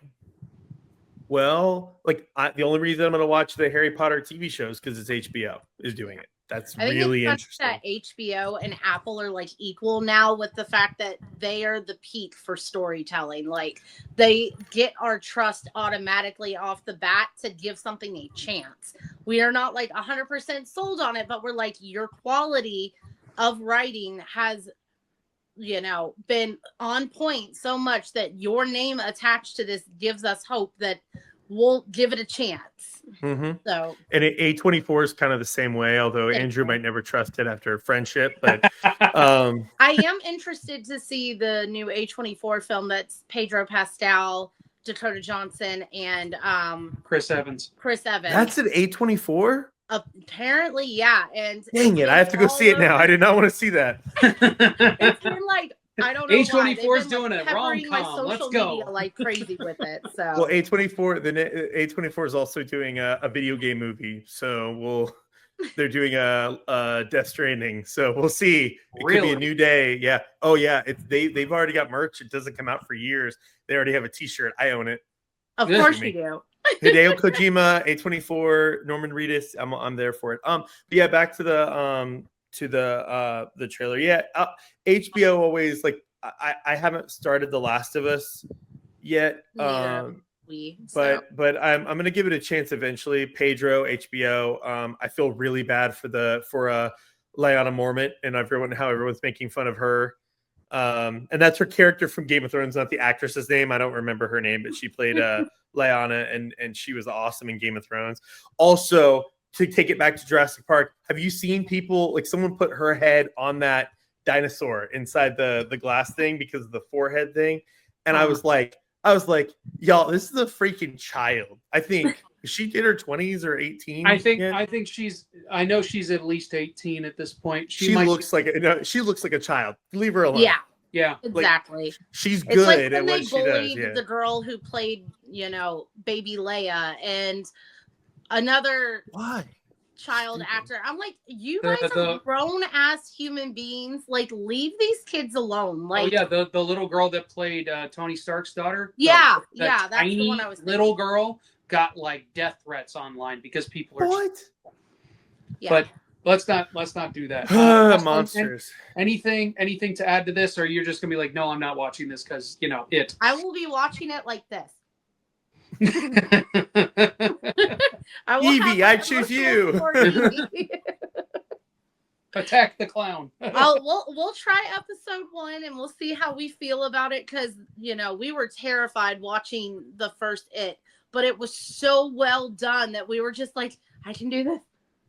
well, like the only reason I'm going to watch the Harry Potter TV shows because it's HBO is doing it. That's really interesting. That HBO and Apple are like equal now with the fact that they are the peak for storytelling. Like they get our trust automatically off the bat to give something a chance. We are not like 100% sold on it, but we're like, your quality of writing has, you know, been on point so much that your name attached to this gives us hope that we'll give it a chance. Mm-hmm. So, and A24 is kind of the same way, although Andrew might never trust it after Friendship. But I am interested to see the new A24 film that's Pedro Pascal, Dakota Johnson, and Chris Evans. That's an A24? Apparently, yeah. And dang it, I have to go see it now. I did not want to see that. It's been like, I don't know. A24 is doing it. Rom-com. Let's go. Media like crazy with it. So well, A24 is also doing a video game movie. So they're doing a Death Stranding. So we'll see. It could be a new day. Yeah. Oh yeah. They've already got merch. It doesn't come out for years. They already have a T-shirt. I own it. Of course you do. Hideo Kojima, A24, Norman Reedus. I'm there for it. But yeah, back to the trailer. Yeah, HBO always like I haven't started The Last of Us yet. But I'm gonna give it a chance eventually. Pedro, HBO. I feel really bad for Lyanna Mormont and how everyone's making fun of her. And that's her character from Game of Thrones, not the actress's name. I don't remember her name, but she played Lyanna, and she was awesome in Game of Thrones. Also, to take it back to Jurassic Park, have you seen people, like someone put her head on that dinosaur inside the glass thing because of the forehead thing? And I was like, y'all, this is a freaking child. I think she did her 20s or 18. I know she's at least 18 at this point. She looks like a child. Leave her alone. Yeah. Yeah, exactly. She's It's like good when at they what she does. bullied Yeah. the girl who played, baby Leia and another Why? child Stupid. actor. I'm like, you guys are grown ass human beings. Like, leave these kids alone. Like, the little girl that played Tony Stark's daughter. Yeah, that's the one I was thinking. Little girl got like death threats online because people are. What? Yeah. But let's not do that. Monsters. Anything to add to this, or you're just gonna be like, no, I'm not watching this because it. I will be watching it like this. Evie, I choose you. Attack the clown. We'll try episode 1 and we'll see how we feel about it, because we were terrified watching the first It, but it was so well done that we were just like, I can do this.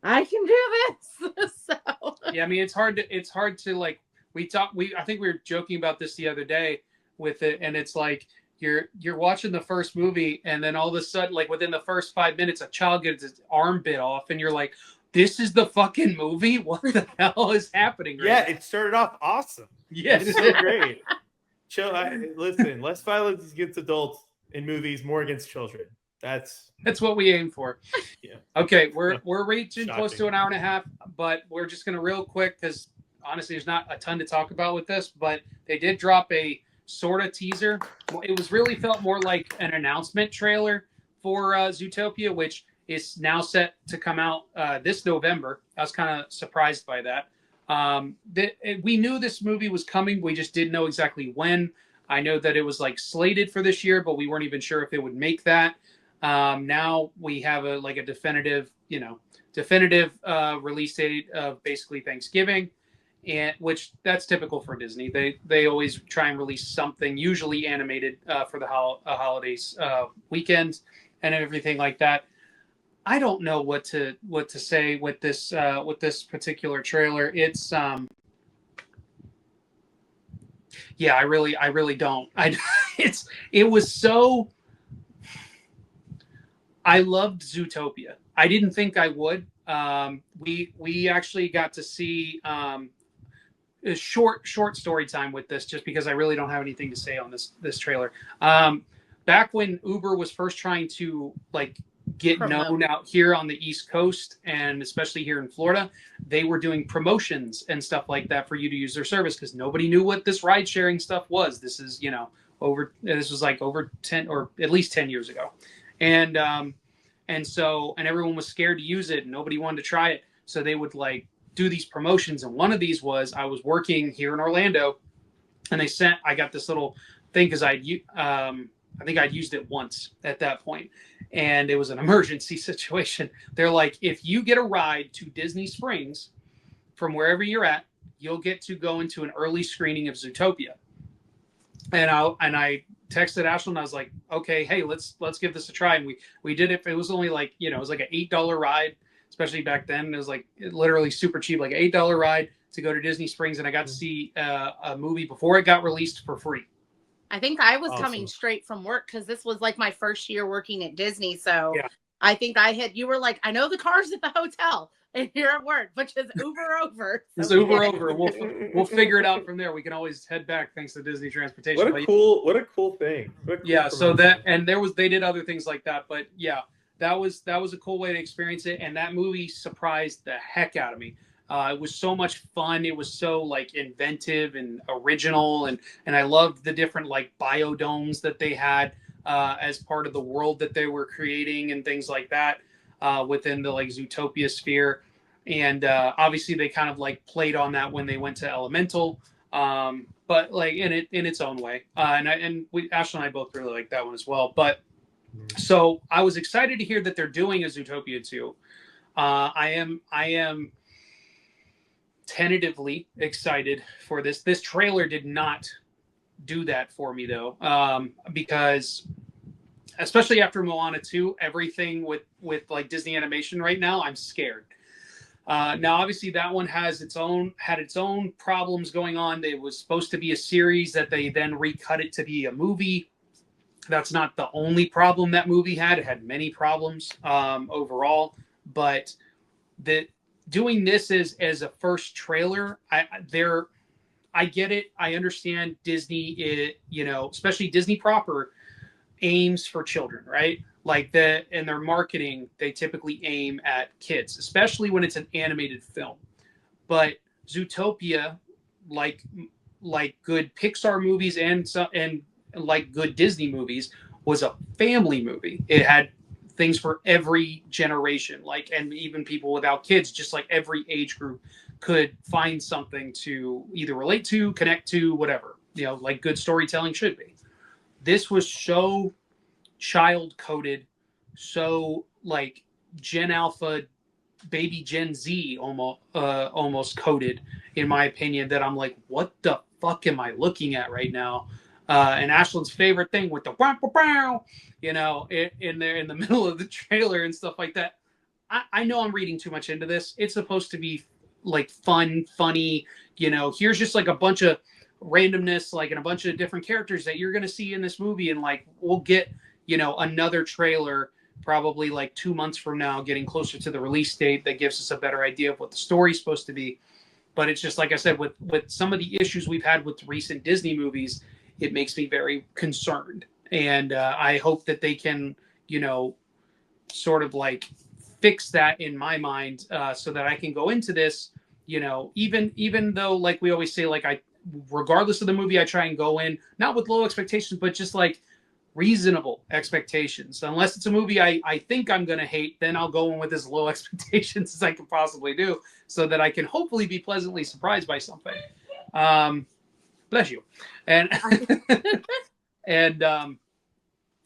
I can do this. So yeah, I mean, it's hard to like, I think we were joking about this the other day with it, and it's like you're watching the first movie, and then all of a sudden, like within the first 5 minutes, a child gets his arm bit off, and you're like, this is the fucking movie? What the hell is happening right now? It started off awesome. Yeah, it's so great. Listen, less violence against adults in movies, more against children. That's what we aim for. Yeah. Okay, we're reaching Shocking. close to an hour and a half, but we're just gonna real quick, because honestly, there's not a ton to talk about with this, but they did drop a sort of teaser. It was really felt more like an announcement trailer for Zootopia, which is now set to come out this November. I was kind of surprised by that. We knew this movie was coming. We just didn't know exactly when. I know that it was like slated for this year, but we weren't even sure if it would make that. Now we have a definitive release date of basically Thanksgiving, and which that's typical for Disney. They always try and release something, usually animated, for the holidays weekends and everything like that. I don't know what to say with this particular trailer. It's yeah, I really don't. It was so. I loved Zootopia. I didn't think I would. We actually got to see a short story time with this, just because I really don't have anything to say on this trailer. Back when Uber was first trying to get known out here on the East Coast, and especially here in Florida, they were doing promotions and stuff like that for you to use their service, because nobody knew what this ride sharing stuff was. This is this was like over 10 or at least 10 years ago. And everyone was scared to use it, and nobody wanted to try it. So they would do these promotions. And one of these was, I was working here in Orlando, and I got this little thing, because I think I'd used it once at that point, and it was an emergency situation. They're like, if you get a ride to Disney Springs from wherever you're at, you'll get to go into an early screening of Zootopia. And I texted Ashley, and I was like, okay, hey, let's give this a try. And we did it. It was only it was like an $8 ride, especially back then. It was literally super cheap, like an $8 ride to go to Disney Springs. And I got to see a movie before it got released for free. I think I was coming straight from work, because this was my first year working at Disney. So yeah. I think you were like, I know the car's at the hotel and you're at work, but just Uber over. Just Uber over. We'll figure it out from there. We can always head back thanks to Disney Transportation. What a cool thing. Yeah. So they did other things like that, but yeah, that was a cool way to experience it. And that movie surprised the heck out of me. It was so much fun. It was so inventive and original, and I loved the different biodomes that they had as part of the world that they were creating and things like that within the Zootopia sphere. And obviously they kind of played on that when they went to Elemental, but in its own way. And Ashley and I both really like that one as well. But so I was excited to hear that they're doing a Zootopia 2. I am tentatively excited for this. This trailer did not do that for me though, because especially after Moana 2, everything with Disney animation right now, I'm scared. Now obviously that one had its own problems going on. It was supposed to be a series that they then recut it to be a movie. That's not the only problem that movie had. It had many problems overall, but doing this as a first trailer, I get it. I understand Disney, especially Disney proper, aims for children, right? Like in their marketing, they typically aim at kids, especially when it's an animated film. But Zootopia, like good Pixar movies and like good Disney movies, was a family movie. It had things for every generation, and even people without kids, just like every age group could find something to either relate to, connect to, whatever, like good storytelling should be. This was so child coded, so like Gen Alpha, baby Gen Z almost coded, in my opinion, that I'm like, what the fuck am I looking at right now? And Ashlyn's favorite thing with the wow, in there in the middle of the trailer and stuff like that. I know I'm reading too much into this. It's supposed to be like fun, funny. Here's just like a bunch of randomness, like, and a bunch of different characters that you're gonna see in this movie, and like we'll get another trailer probably like 2 months from now, getting closer to the release date, that gives us a better idea of what the story's supposed to be. But it's just like I said, with some of the issues we've had with recent Disney movies, it makes me very concerned. And I hope that they can, sort of like fix that in my mind, so that I can go into this, even though, like we always say, like regardless of the movie, I try and go in not with low expectations, but just like reasonable expectations. Unless it's a movie I think I'm going to hate, then I'll go in with as low expectations as I can possibly do, so that I can hopefully be pleasantly surprised by something. Bless you. And and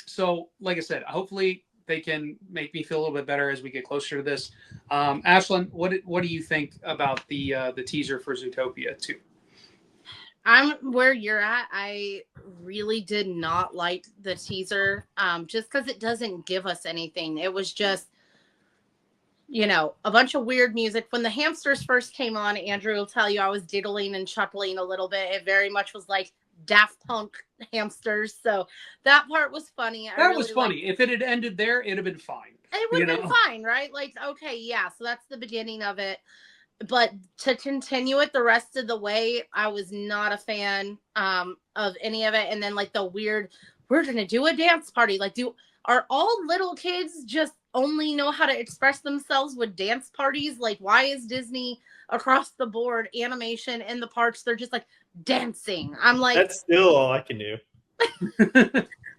so, like I said, hopefully they can make me feel a little bit better as we get closer to this. Ashlyn, what do you think about the teaser for Zootopia 2? I'm where you're at. I really did not like the teaser, just because it doesn't give us anything. It was just, a bunch of weird music. When the hamsters first came on, Andrew will tell you I was giggling and chuckling a little bit. It very much was like Daft Punk hamsters. So that part was funny. That was funny. If it had ended there, it'd have been fine. It would have been fine, right? Like, okay, yeah. So that's the beginning of it. But to continue it the rest of the way, I was not a fan of any of it. And then like the weird, we're going to do a dance party. Like, are all little kids just only know how to express themselves with dance parties? Like, why is Disney across the board animation in the parks? They're just like dancing. I'm like, that's still all I can do.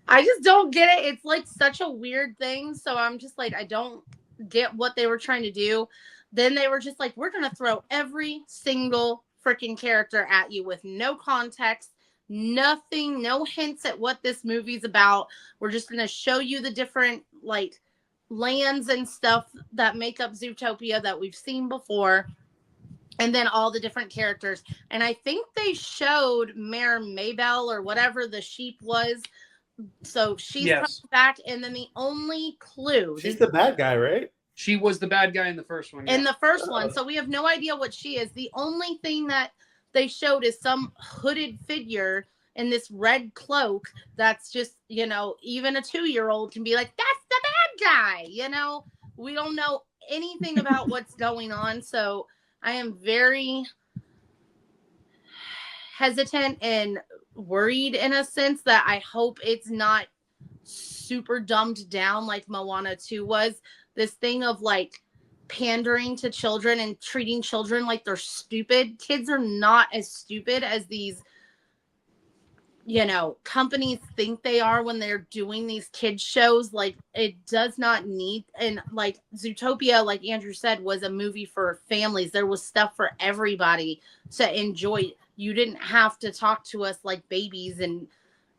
I just don't get it. It's like such a weird thing. So I'm just like, I don't get what they were trying to do. Then they were just like, we're going to throw every single freaking character at you with no context, nothing, no hints at what this movie's about. We're just going to show you the different like lands and stuff that make up Zootopia that we've seen before. And then all the different characters. And I think they showed Mayor Maybell or whatever the sheep was. So she's coming back. And then the only clue. She's the bad guy, right? She was the bad guy in the first one. Yeah. In the first one. So we have no idea what she is. The only thing that they showed is some hooded figure in this red cloak that's just, even a 2-year-old can be like, that's the bad guy. We don't know anything about what's going on. So I am very hesitant and worried in a sense that I hope it's not super dumbed down like Moana 2 was. This thing of like pandering to children and treating children like they're stupid. Kids are not as stupid as these, companies think they are when they're doing these kids shows. Like, it does not need, and like Zootopia, like Andrew said, was a movie for families. There was stuff for everybody to enjoy. You didn't have to talk to us like babies and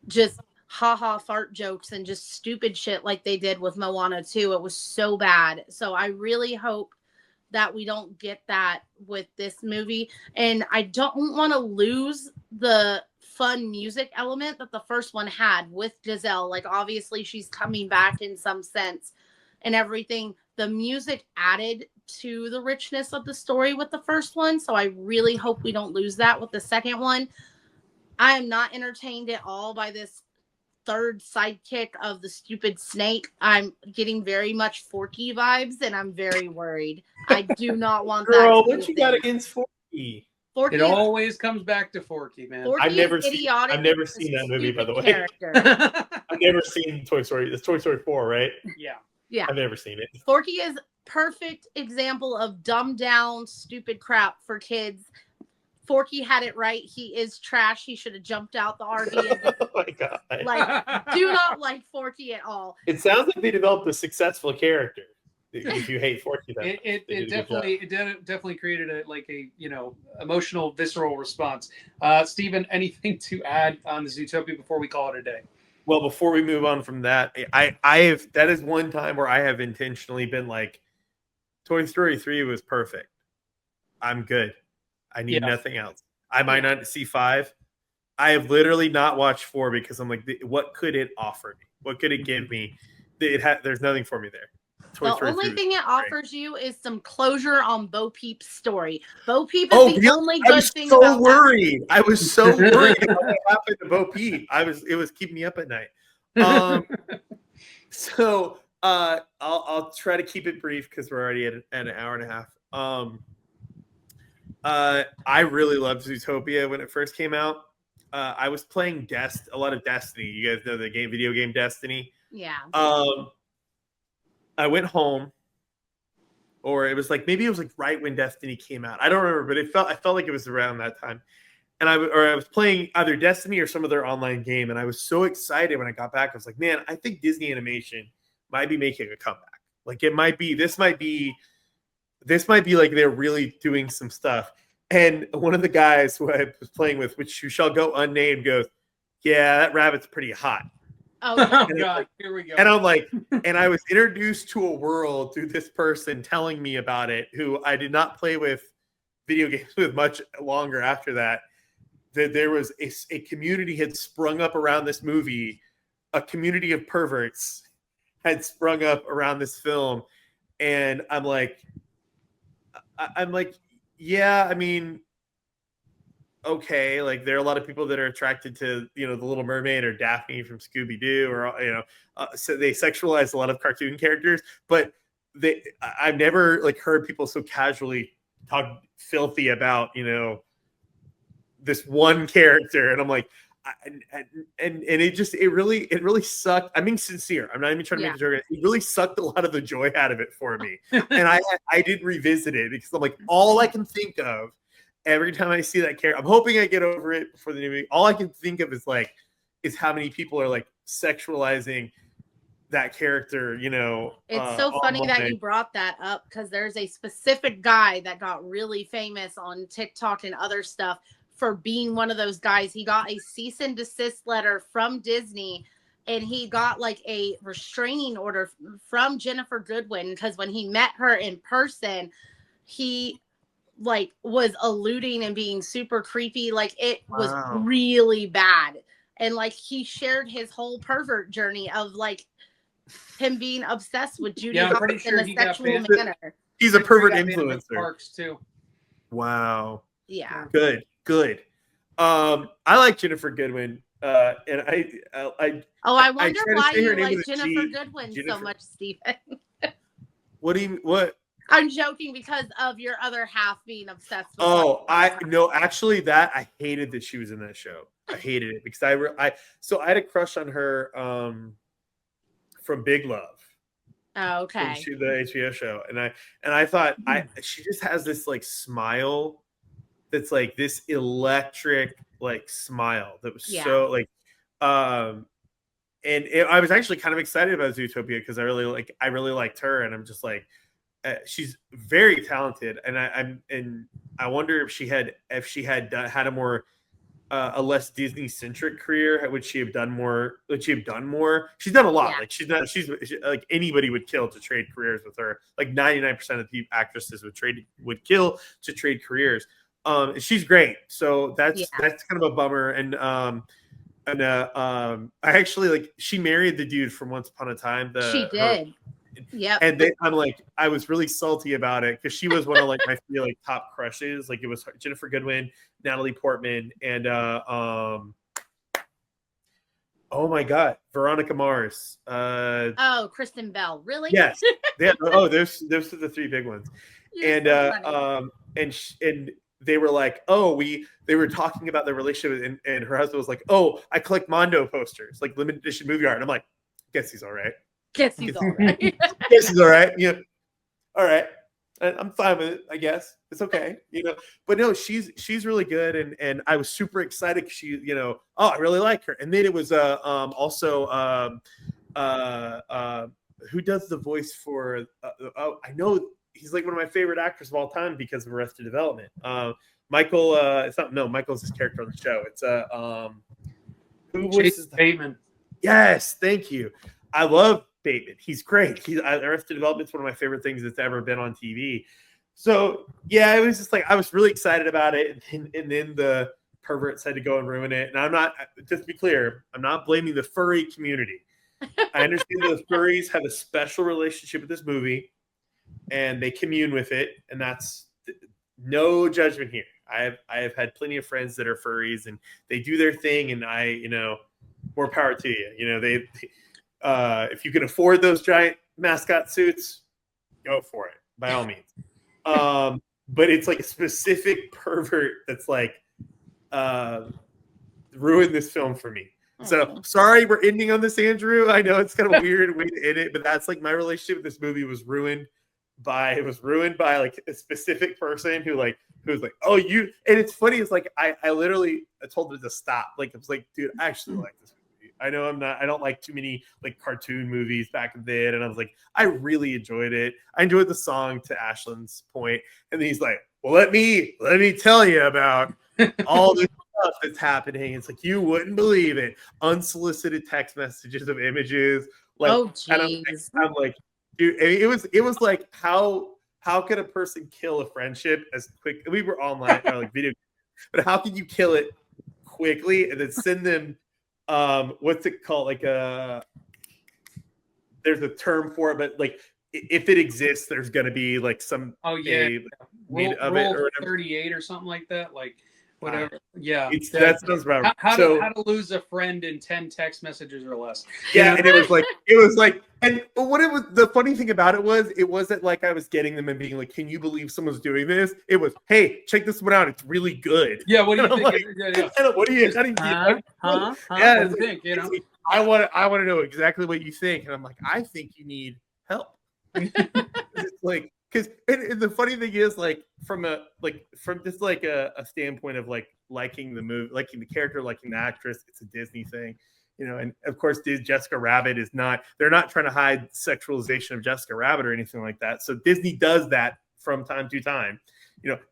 just fart jokes and just stupid shit like they did with Moana 2. It was so bad. So I really hope that we don't get that with this movie. And I don't want to lose the fun music element that the first one had with Giselle. Like, obviously she's coming back in some sense and everything. The music added to the richness of the story with the first one. So I really hope we don't lose that with the second one. I am not entertained at all by this third sidekick of the stupid snake. I'm getting very much Forky vibes, and I'm very worried. I do not want Girl, that. what you got against Forky? Forky it always comes back to Forky, man. Forky I've never is seen that movie, by the way. Character. I've never seen Toy Story. It's Toy Story 4, right? Yeah. I've never seen it. Forky is perfect example of dumbed down, stupid crap for kids. Forky had it right. He is trash. He should have jumped out the RV. Oh my god! Like, do not like Forky at all. It sounds like they developed a successful character. If you hate Forky, it definitely created a emotional, visceral response. Steven, anything to add on the Zootopia before we call it a day? Well, before we move on from that, that is one time where I have intentionally been like, Toy Story 3 was perfect. I'm good. I need nothing else. I might not see 5. I have literally not watched 4 because I'm like, what could it offer me? What could it give me? There's nothing for me there. The only thing it offers you is some closure on Bo Peep's story. Bo Peep is the only good thing about that. I was so worried about what happened to Bo Peep. It was keeping me up at night. So I'll try to keep it brief because we're already at an hour and a half. I really loved Zootopia when it first came out. I was playing a lot of Destiny. You guys know the video game Destiny. Yeah. I went home, or it was like maybe it was like right when Destiny came out. I don't remember, but I felt like it was around that time. And I was playing either Destiny or some other online game, and I was so excited when I got back. I was like, man, I think Disney Animation might be making a comeback. Like this might be like they're really doing some stuff. And one of the guys who I was playing with, who shall go unnamed, goes, "Yeah, that rabbit's pretty hot." Oh God, here we go. And I'm like, and I was introduced to a world through this person telling me about it, who I did not play with video games with much longer after that. That there was a community had sprung up around this movie, a community of perverts had sprung up around this film, and I'm like, yeah, I mean, okay, like there are a lot of people that are attracted to the Little Mermaid or Daphne from Scooby-Doo, or so they sexualize a lot of cartoon characters, but I've never like heard people so casually talk filthy about this one character, and I'm like, and it really sucked. I'm being sincere. I'm not even trying to make a joke. It really sucked a lot of the joy out of it for me, and I did revisit it because I'm like, all I can think of every time I see that character, I'm hoping I get over it before the new movie. All I can think of is how many people are like sexualizing that character. It's so funny that you brought that up because there's a specific guy that got really famous on TikTok and other stuff for being one of those guys. He got a cease and desist letter from Disney, and he got like a restraining order from Jennifer Goodwin because when he met her in person, he like was alluding and being super creepy. Like it was really bad. And like he shared his whole pervert journey of like him being obsessed with Judy Hopps in a sexual manner. He's a pervert influencer. Parks too. Wow. Yeah. Good. I like Jennifer Goodwin. And I wonder why you like Jennifer Goodwin so much, Stephen. What? I'm joking because of your other half being obsessed with actually I hated that she was in that show. I hated it because I had a crush on her from Big Love. Oh, okay. The HBO show. And I thought she just has this like smile that's like this electric like smile that was so like I was actually kind of excited about Zootopia because I really liked her, and I'm just like, she's very talented, and I wonder if she had had a more a less Disney centric career, would she have done more? She's done a lot. Like she's like anybody would kill to trade careers with her. Like 99% of the actresses would kill to trade careers. She's great. So that's kind of a bummer. And I actually like she married the dude from Once Upon a Time. She did. Yeah. And I'm like, I was really salty about it because she was one of like my top crushes. Like it was Jennifer Goodwin, Natalie Portman, and oh my God, Veronica Mars. Kristen Bell. Really? Yes. Those are the three big ones. And they were like, oh, they were talking about their relationship, and her husband was like, oh, I collect Mondo posters, like limited edition movie art. And I'm like, guess he's all right. Guess he's all right. Guess he's all right. Yeah. All right. I'm fine with it, I guess. It's okay, But no, she's really good, and I was super excited because she, I really like her. And then it was also who does the voice for? I know he's like one of my favorite actors of all time because of Arrested Development. Michael, Michael's his character on the show. It's who voices Bateman. Yes, thank you. I love Bateman. He's great. Arrested Development's one of my favorite things that's ever been on TV. So yeah, it was just like I was really excited about it, and then the perverts had to go and ruin it. And I'm not, just to be clear, I'm not blaming the furry community. I understand the furries have a special relationship with this movie, and they commune with it, and that's no judgment here. I have had plenty of friends that are furries, and they do their thing, and more power to you. They if you can afford those giant mascot suits, go for it by all means. But it's like a specific pervert that's like ruined this film for me. So sorry we're ending on this, Andrew. I know it's kind of a weird way to end it, but that's like my relationship with this movie was ruined by like a specific person who was like, oh, you, and it's funny, it's like I literally told her to stop. Like it was like, dude, I actually like this movie. I know I don't like too many like cartoon movies back then, and I was like, I really enjoyed it. I enjoyed the song, to Ashland's point, and then he's like, well, let me tell you about all this stuff that's happening. It's like, you wouldn't believe it. Unsolicited text messages of images. Like, oh, geez. I'm like, dude, it was like, how could a person kill a friendship as quick? We were online or like video, but how can you kill it quickly and then send them? What's it called? Like there's a term for it, but like if it exists, there's gonna be like some Rule 38 or something like that. Like whatever. Yeah, that sounds right. How to lose a friend in 10 text messages or less. Yeah, and it was like, and what it was, the funny thing about it wasn't like I was getting them and being like, can you believe someone's doing this? It was, hey, check this one out, it's really good. Yeah, what do you think? Like, what do you think? I want to know exactly what you think, and I'm like, I think you need help. It's like, because the funny thing is, like from just like a standpoint of like liking the movie, liking the character, liking the actress, it's a Disney thing, and of course Jessica Rabbit is not, they're not trying to hide sexualization of Jessica Rabbit or anything like that. So Disney does that from time to time.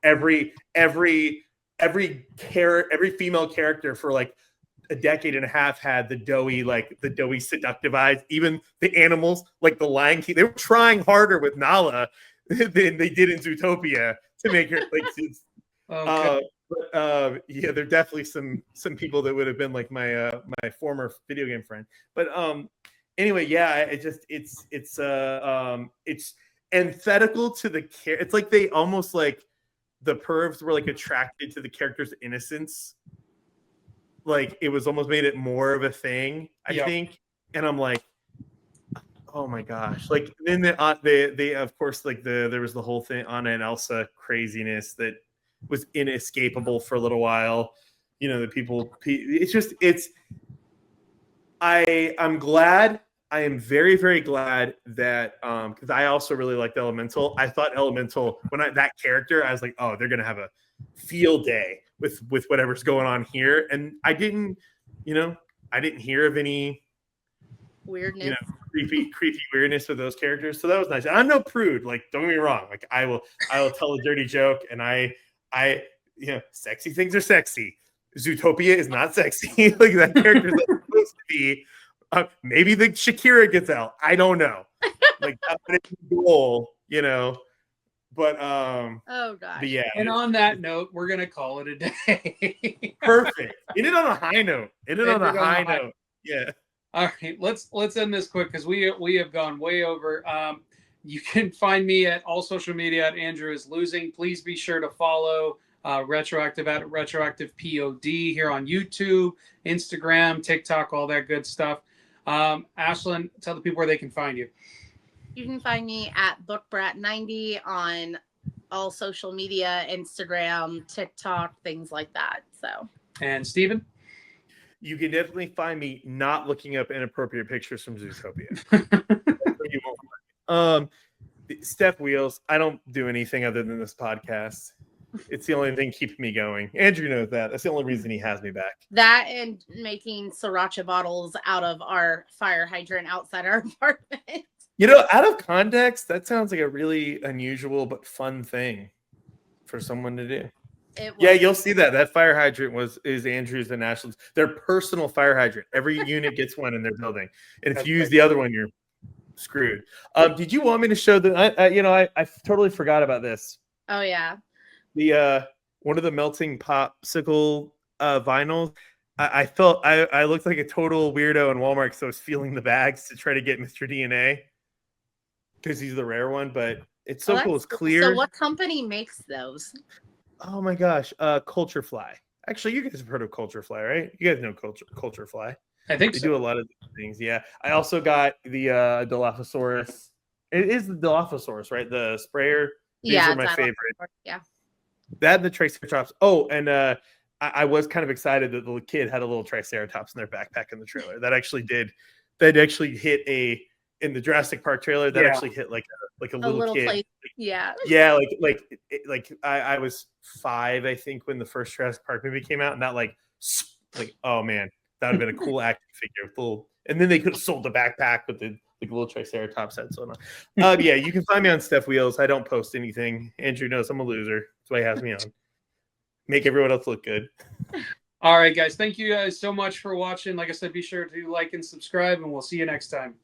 Every female character for like a decade and a half had the doughy seductive eyes. Even the animals, like the Lion King, they were trying harder with Nala than they did in Zootopia to make her like. Yeah, there are definitely some people that would have been like my my former video game friend. But anyway, yeah, it's antithetical to the care. It's like they almost like the pervs were like attracted to the character's innocence. Like it was almost made it more of a thing, I think. And I'm like, oh my gosh! Like then they of course like there was the whole thing, Anna and Elsa craziness that was inescapable for a little while. The people. I'm glad. I am very, very glad that because I also really liked Elemental. I thought Elemental, that character, I was like, oh, they're gonna have a field day with whatever's going on here, and I didn't hear of any weirdness, creepy weirdness with those characters. So that was nice. And I'm no prude. Like, don't get me wrong. Like, I will tell a dirty joke, and I sexy things are sexy. Zootopia is not sexy. Like that character is not supposed to be. Maybe the Shakira gets out. I don't know. Like that's the goal, But oh gosh. But yeah. And on that note, we're gonna call it a day. Perfect. End it on a high note. Yeah. All right, let's end this quick because we have gone way over. You can find me at all social media at Andrew is Losing. Please be sure to follow Retroactive at Retroactive POD here on YouTube, Instagram, TikTok, all that good stuff. Ashlyn, tell the people where they can find you. You can find me at BookBrat90 on all social media, Instagram, TikTok, things like that. So. And Steven? You can definitely find me not looking up inappropriate pictures from Zootopia. You won't. Steph Wheels, I don't do anything other than this podcast. It's the only thing keeping me going. Andrew knows that. That's the only reason he has me back. That and making sriracha bottles out of our fire hydrant outside our apartment. You know, out of context, that sounds like a really unusual but fun thing for someone to do. Yeah, you'll see that. That fire hydrant is Andrew's and Ashley's. Their personal fire hydrant. Every unit gets one in their building. And if you use the other one, you're screwed. Did you want me to show I totally forgot about this. Oh yeah. The one of the melting popsicle vinyls. I felt I looked like a total weirdo in Walmart because I was feeling the bags to try to get Mr. DNA because he's the rare one, but it's so cool. It's clear. So what company makes those? Oh my gosh, Culture Fly. Actually, you guys have heard of Culture Fly, right? You guys know Culture Fly. I think they do a lot of things. Yeah, I also got the Dilophosaurus. It is the Dilophosaurus, right? The sprayer. These are my favorite. Yeah. That and the Triceratops. Oh, and I was kind of excited that the kid had a little Triceratops in their backpack in the trailer. That actually hit in the Jurassic Park trailer. That actually hit like a little kid. Place. Yeah. Yeah, like I was 5, I think, when the first Jurassic Park movie came out, and that like oh man, that would have been a cool action figure with little. And then they could have sold the backpack with the little Triceratops head. So on. Yeah, you can find me on Steph Wheels. I don't post anything. Andrew knows I'm a loser. That's why he has me on. Make everyone else look good. All right, guys. Thank you guys so much for watching. Like I said, be sure to like and subscribe, and we'll see you next time.